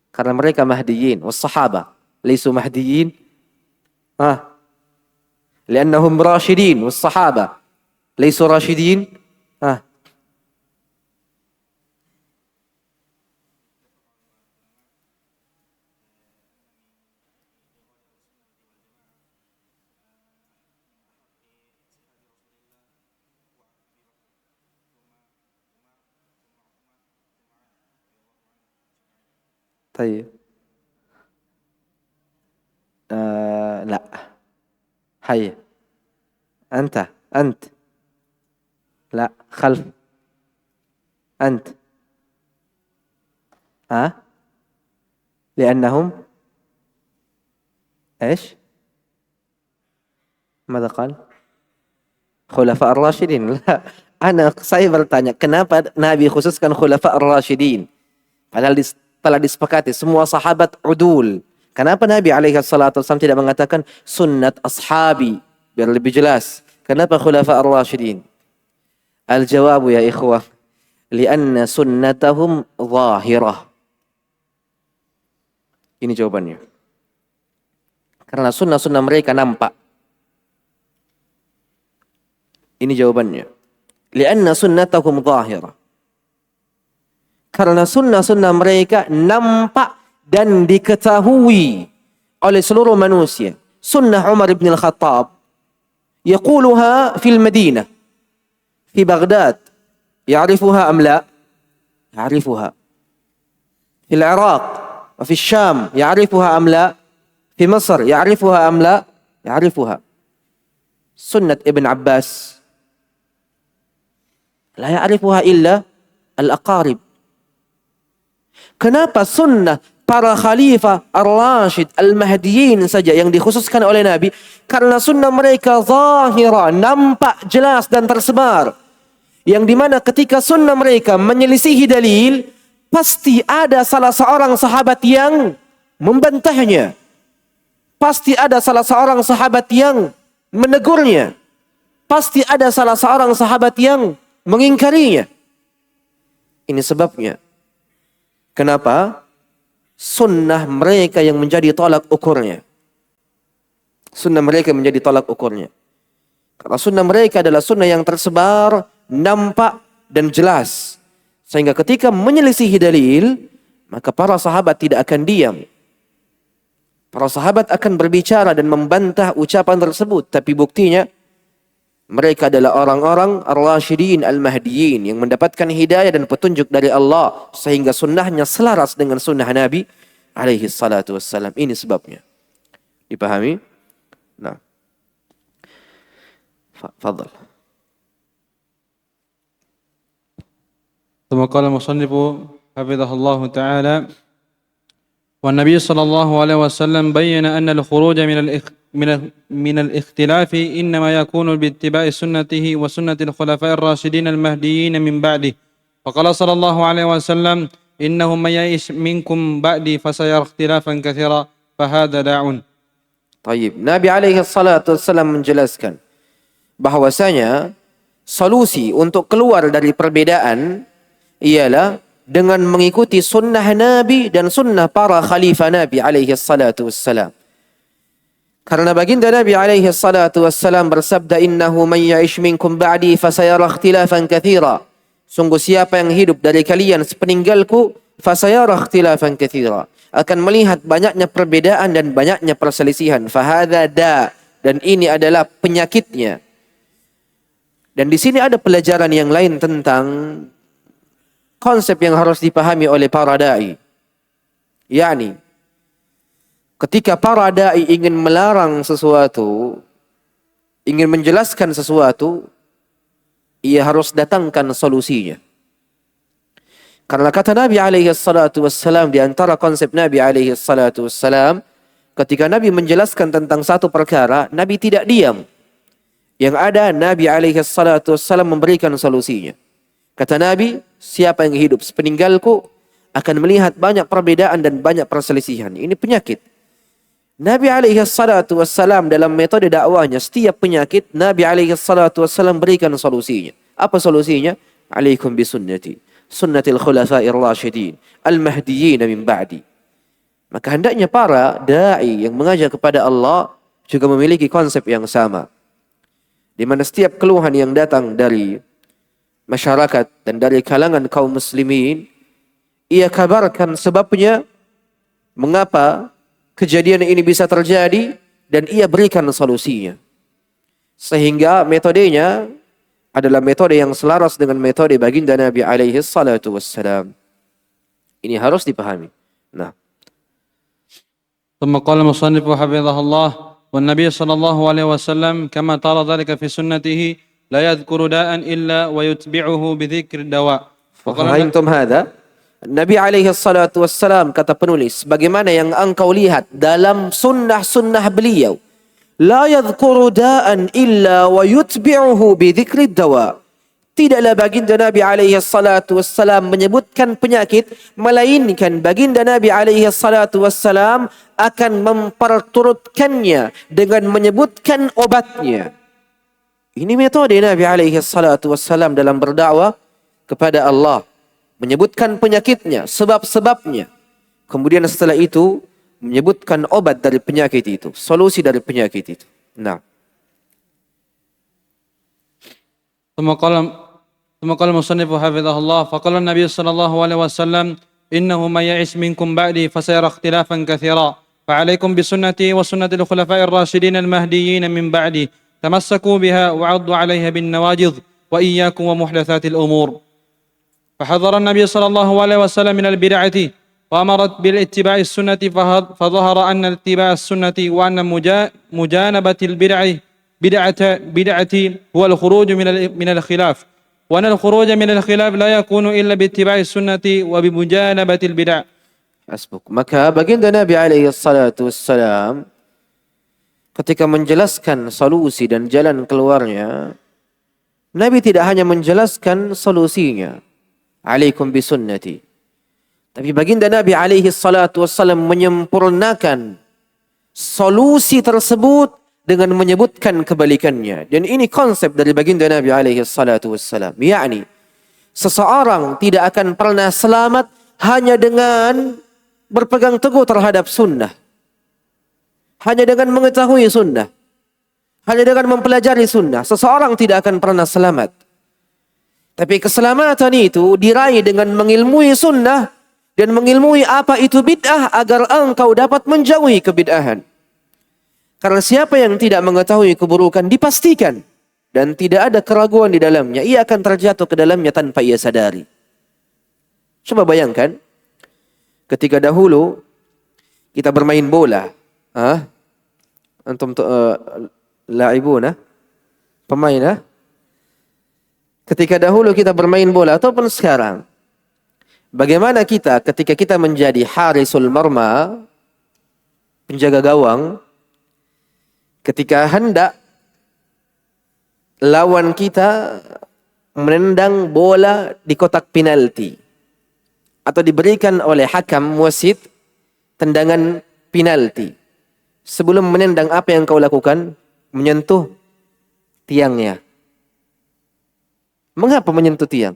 karena mereka mahdiyin والصحابة ليسوا mahdiyin لأنهم راشدين والصحابة ليسوا راشدين طيب لا هيا أنت لا خلف أنت لأنهم إيش ماذا قال خلفاء الراشدين لا saya bertanya kenapa Nabi khususkan khulafa ar-rasyidin padahal telah disepakati semua sahabat udul. Kenapa Nabi alaihi salatu wasallam tidak mengatakan sunnat ashabi biar lebih jelas? Kenapa khulafa ar-rasyidin? Al-jawabu ya ikhwah, lianna sunnatahum zahirah. Ini jawabannya. Karena sunnah-sunnah mereka nampak. Ini jawabannya. Lianna sunnatahum zahirah. Karena sunnah-sunnah mereka nampak dan diketahui oleh seluruh manusia. Sunnah Umar bin Al-Khattab yaquluha fil Madinah fi Baghdad. Ya'rifuha am la? Ya'rifuha. Fil Iraq wa fi Syam ya'rifuha am la? Fi Masr ya'rifuha am la? Ya'rifuha. Sunnat Ibn Abbas la ya'rifuha illa al-aqarib. Kenapa sunnah para khalifah ar-rasyid al-mahdiyin saja yang dikhususkan oleh Nabi? Karena sunnah mereka zahira, nampak jelas dan tersebar. Yang dimana ketika sunnah mereka menyelisihi dalil, pasti ada salah seorang sahabat yang membantahnya. Pasti ada salah seorang sahabat yang menegurnya. Pasti ada salah seorang sahabat yang mengingkarinya. Ini sebabnya. Kenapa? Sunnah mereka yang menjadi tolak ukurnya. Sunnah mereka menjadi tolak ukurnya. Karena sunnah mereka adalah sunnah yang tersebar, nampak dan jelas. Sehingga ketika menyelisihi dalil, maka para sahabat tidak akan diam. Para sahabat akan berbicara dan membantah ucapan tersebut. Tapi buktinya, mereka adalah orang-orang ar-rasyidin al-mahdiyin yang mendapatkan hidayah dan petunjuk dari Allah sehingga sunnahnya selaras dengan sunnah Nabi alaihi salatu wassalam. Ini sebabnya. Dipahami? Nah. Fadhal. ثم قال المصنف حفظه الله تعالى والنبي صلى الله عليه وسلم بين أن الخروج من الاختلاف إنما يكون باتباع سنته وسنة الخلفاء الراشدين المهديين من بعده فقال صلى الله عليه وسلم إنه من يعش منكم بعدي فسيرى اختلافا كثيرا فهذا داع. طيب, Nabi alaihi salatu wassalam menjelaskan bahwasanya solusi untuk keluar dari perbedaan ialah dengan mengikuti sunnah Nabi dan sunnah para khalifah Nabi alaihi salatu wassalam. Karena baginda Nabi alaihi salatu wassalam bersabda, innahu man ya'ish minkum ba'di fasayara ikhtilafan katsira. Sungguh siapa yang hidup dari kalian sepeninggalku, fasayara ikhtilafan katsira, akan melihat banyaknya perbedaan dan banyaknya perselisihan. Fahadha da, dan ini adalah penyakitnya. Dan di sini ada pelajaran yang lain tentang konsep yang harus dipahami oleh para dai. Yani, Ketika para dai ingin melarang sesuatu, ingin menjelaskan sesuatu, ia harus datangkan solusinya. Karena kata Nabi alaihi salatu wassalam, di antara konsep Nabi alaihi salatu wassalam, ketika Nabi menjelaskan tentang satu perkara, Nabi tidak diam. Yang ada Nabi alaihi salatu wassalam memberikan solusinya. Kata Nabi, siapa yang hidup sepeninggalku akan melihat banyak perbedaan dan banyak perselisihan. Ini penyakit. Nabi alaihi salatu wassalam dalam metode dakwahnya, setiap penyakit Nabi alaihi salatu wassalam berikan solusinya. Apa solusinya? Alaikum bisunnati, sunnatil khulafa'ir rasyidin, al-mahdiyyin min ba'di. Maka hendaknya para dai yang mengajak kepada Allah juga memiliki konsep yang sama. Di mana setiap keluhan yang datang dari masyarakat dan dari kalangan kaum muslimin, ia kabarkan sebabnya, mengapa kejadian ini bisa terjadi, dan ia berikan solusinya. Sehingga metodenya adalah metode yang selaras dengan metode baginda Nabi alaihi salatu wassalam. Ini harus dipahami. Nah. ثم قال المصنف حفظه الله والنبي صلى الله عليه وسلم كما ترى ذلك في سنته لا يذكر داء إلا ويتبعه بذكر الدواء. Fahimtum hadha? Nabi alaihi salatu wassalam, kata penulis, bagaimana yang engkau lihat dalam sunnah-sunnah beliau, la yadhkuru da'an illa wa yutbi'uhu bi dzikri dawa. Tidaklah baginda Nabi alaihi salatu wassalam menyebutkan penyakit, melainkan baginda Nabi alaihi salatu wassalam akan memperturutkannya dengan menyebutkan obatnya. Ini metode Nabi alaihi salatu wassalam dalam berdakwah kepada Allah. Menyebutkan penyakitnya, sebab-sebabnya. Kemudian setelah itu menyebutkan obat dari penyakit itu, solusi dari penyakit itu. Nah. ثم قال المصنف حفظه الله فقال النبي صلى الله عليه وسلم إنه من يعش منكم بعدي فسيرى اختلافا كثيرا فعليكم بسنتي وسنة الخلفاء الراشدين المهديين من بعدي تمسكوا بها وعضوا عليها بالنواجذ وإياكم ومحدثات الأمور. فحذر النبي صلى الله عليه وسلم من البدعة وأمرت بالاتباع السنة فظهر أن اتباع السنة وأن مجانبة بدعة هو الخروج من الخلاف وأن الخروج من الخلاف لا يكون إلا باتباع السنة وبمجانبة البدع. Hasbuk. Maka baginda Nabi alaihi salatu wassalam ketika menjelaskan solusi dan jalan keluarnya, Nabi tidak hanya menjelaskan solusinya, alaikum bisunnati, tapi baginda Nabi alaihi salatu wassalam menyempurnakan solusi tersebut dengan menyebutkan kebalikannya. Dan ini konsep dari baginda Nabi alaihi salatu wassalam. Yakni, seseorang tidak akan pernah selamat hanya dengan berpegang teguh terhadap sunnah. Hanya dengan mengetahui sunnah. Hanya dengan mempelajari sunnah. Seseorang tidak akan pernah selamat. Tapi keselamatan itu diraih dengan mengilmui sunnah dan mengilmui apa itu bid'ah agar engkau dapat menjauhi kebid'ahan. Karena siapa yang tidak mengetahui keburukan dipastikan dan tidak ada keraguan di dalamnya, ia akan terjatuh ke dalamnya tanpa ia sadari. Coba bayangkan, ketika dahulu kita bermain bola, antum laibuna, pemain, ketika dahulu kita bermain bola ataupun sekarang, bagaimana kita ketika kita menjadi harisul marma, penjaga gawang, ketika hendak lawan kita menendang bola di kotak penalti atau diberikan oleh hakam wasit tendangan penalti, sebelum menendang apa yang kau lakukan? Menyentuh tiangnya. Mengapa menyentuh tiang?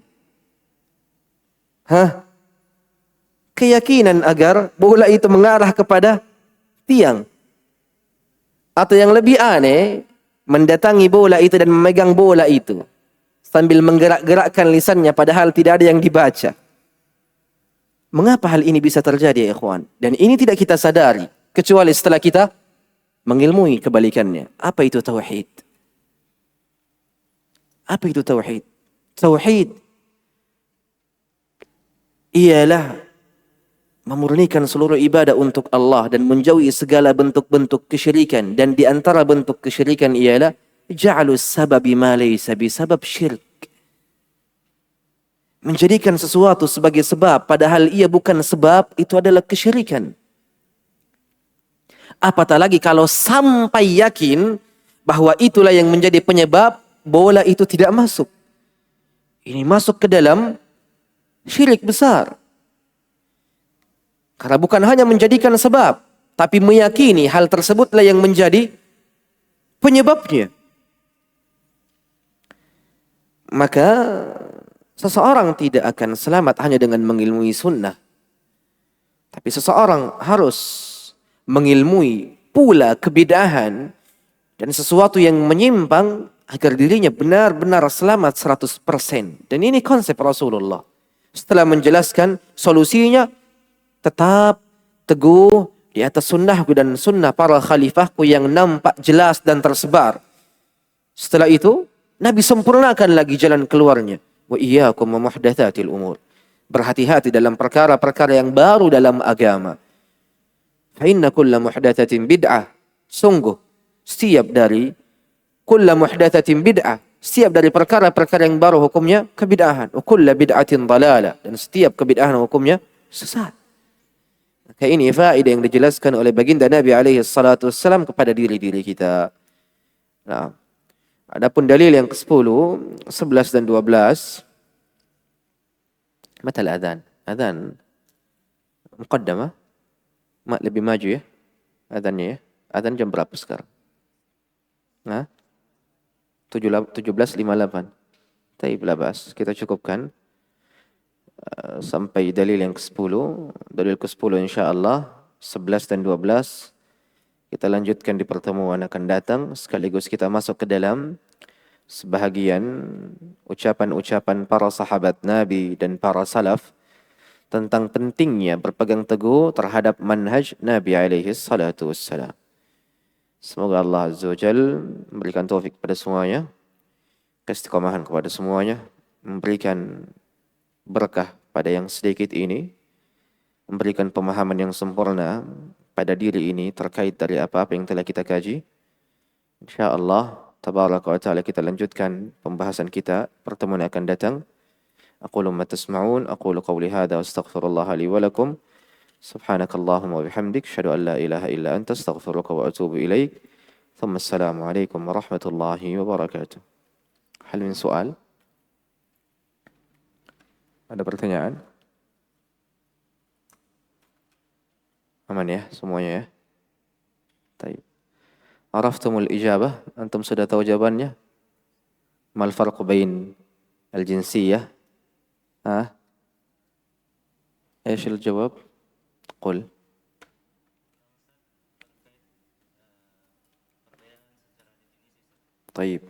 Keyakinan agar bola itu mengarah kepada tiang. Atau yang lebih aneh, mendatangi bola itu dan memegang bola itu sambil menggerak-gerakkan lisannya padahal tidak ada yang dibaca. Mengapa hal ini bisa terjadi, ya ikhwan? Dan ini tidak kita sadari kecuali setelah kita mengilmui kebalikannya. Apa itu tauhid? Apa itu tauhid? Tauhid ialah memurnikan seluruh ibadah untuk Allah dan menjauhi segala bentuk-bentuk kesyirikan, dan di antara bentuk kesyirikan ialah ja'alus sababi ma laysa bisabab syirik. Menjadikan sesuatu sebagai sebab padahal ia bukan sebab, itu adalah kesyirikan. Apatah lagi kalau sampai yakin bahwa itulah yang menjadi penyebab, bola itu tidak masuk. Ini masuk ke dalam syirik besar. Karena bukan hanya menjadikan sebab, tapi meyakini hal tersebutlah yang menjadi penyebabnya. Maka seseorang tidak akan selamat hanya dengan mengilmui sunnah. Tapi seseorang harus mengilmui pula kebid'ahan dan sesuatu yang menyimpang agar dirinya benar-benar selamat 100%. Dan ini konsep Rasulullah. Setelah menjelaskan solusinya, tetap teguh di atas sunnahku dan sunnah para khalifahku yang nampak jelas dan tersebar. Setelah itu, Nabi sempurnakan lagi jalan keluarnya. Wa iyyakum wa muhdatsatil umur. Berhati-hati dalam perkara-perkara yang baru dalam agama. Fa inna kulla muhdatsatin bid'ah. Sungguh setiap dari kulla muhdatsatin bid'ah, setiap dari perkara-perkara yang baru hukumnya kebid'ahan. Wa kulla bid'atin dhalalah, dan setiap kebid'ahan hukumnya sesat. Maka ini faedah yang dijelaskan oleh baginda Nabi alaihi salatu wassalam kepada diri-diri kita. Nah, adapun dalil yang ke-10, 11 dan 12. Mata al-adhan? Adhan muqaddamah? Lebih maju ya adhannya ya. Adhan jam berapa sekarang? 17.58. Taib labas. Kita cukupkan sampai dalil yang ke-10. Dalil ke-10 insyaAllah 11 dan 12 kita lanjutkan di pertemuan akan datang, sekaligus kita masuk ke dalam sebahagian ucapan-ucapan para sahabat Nabi dan para salaf tentang pentingnya berpegang teguh terhadap manhaj Nabi alaihi salatu wassalam. Semoga Allah Azza wa Jal memberikan taufik kepada semuanya, keistiqomahan kepada semuanya, memberikan berkah pada yang sedikit ini, memberikan pemahaman yang sempurna pada diri ini terkait dari apa-apa yang telah kita kaji. InsyaAllah tabaraka wa ta'ala kita lanjutkan pembahasan kita pertemuan akan datang. Aqulu ma tasma'un, aqulu qawli hadha wa astaghfirullah li wa lakum. Subhanakallahumma wa bihamdik, asyhadu an la ilaha illa anta, astaghfiruka wa atubu ilaik. Thumma assalamu alaikum warahmatullahi wabarakatuh. Hal min soal? Ada pertanyaan? Aman ya semuanya ya? Baik. Araftumul ijabah? Antum sudah tahu jawabannya? Mal farqu bain al-jinsiyah? ايش الجواب؟ قل. طيب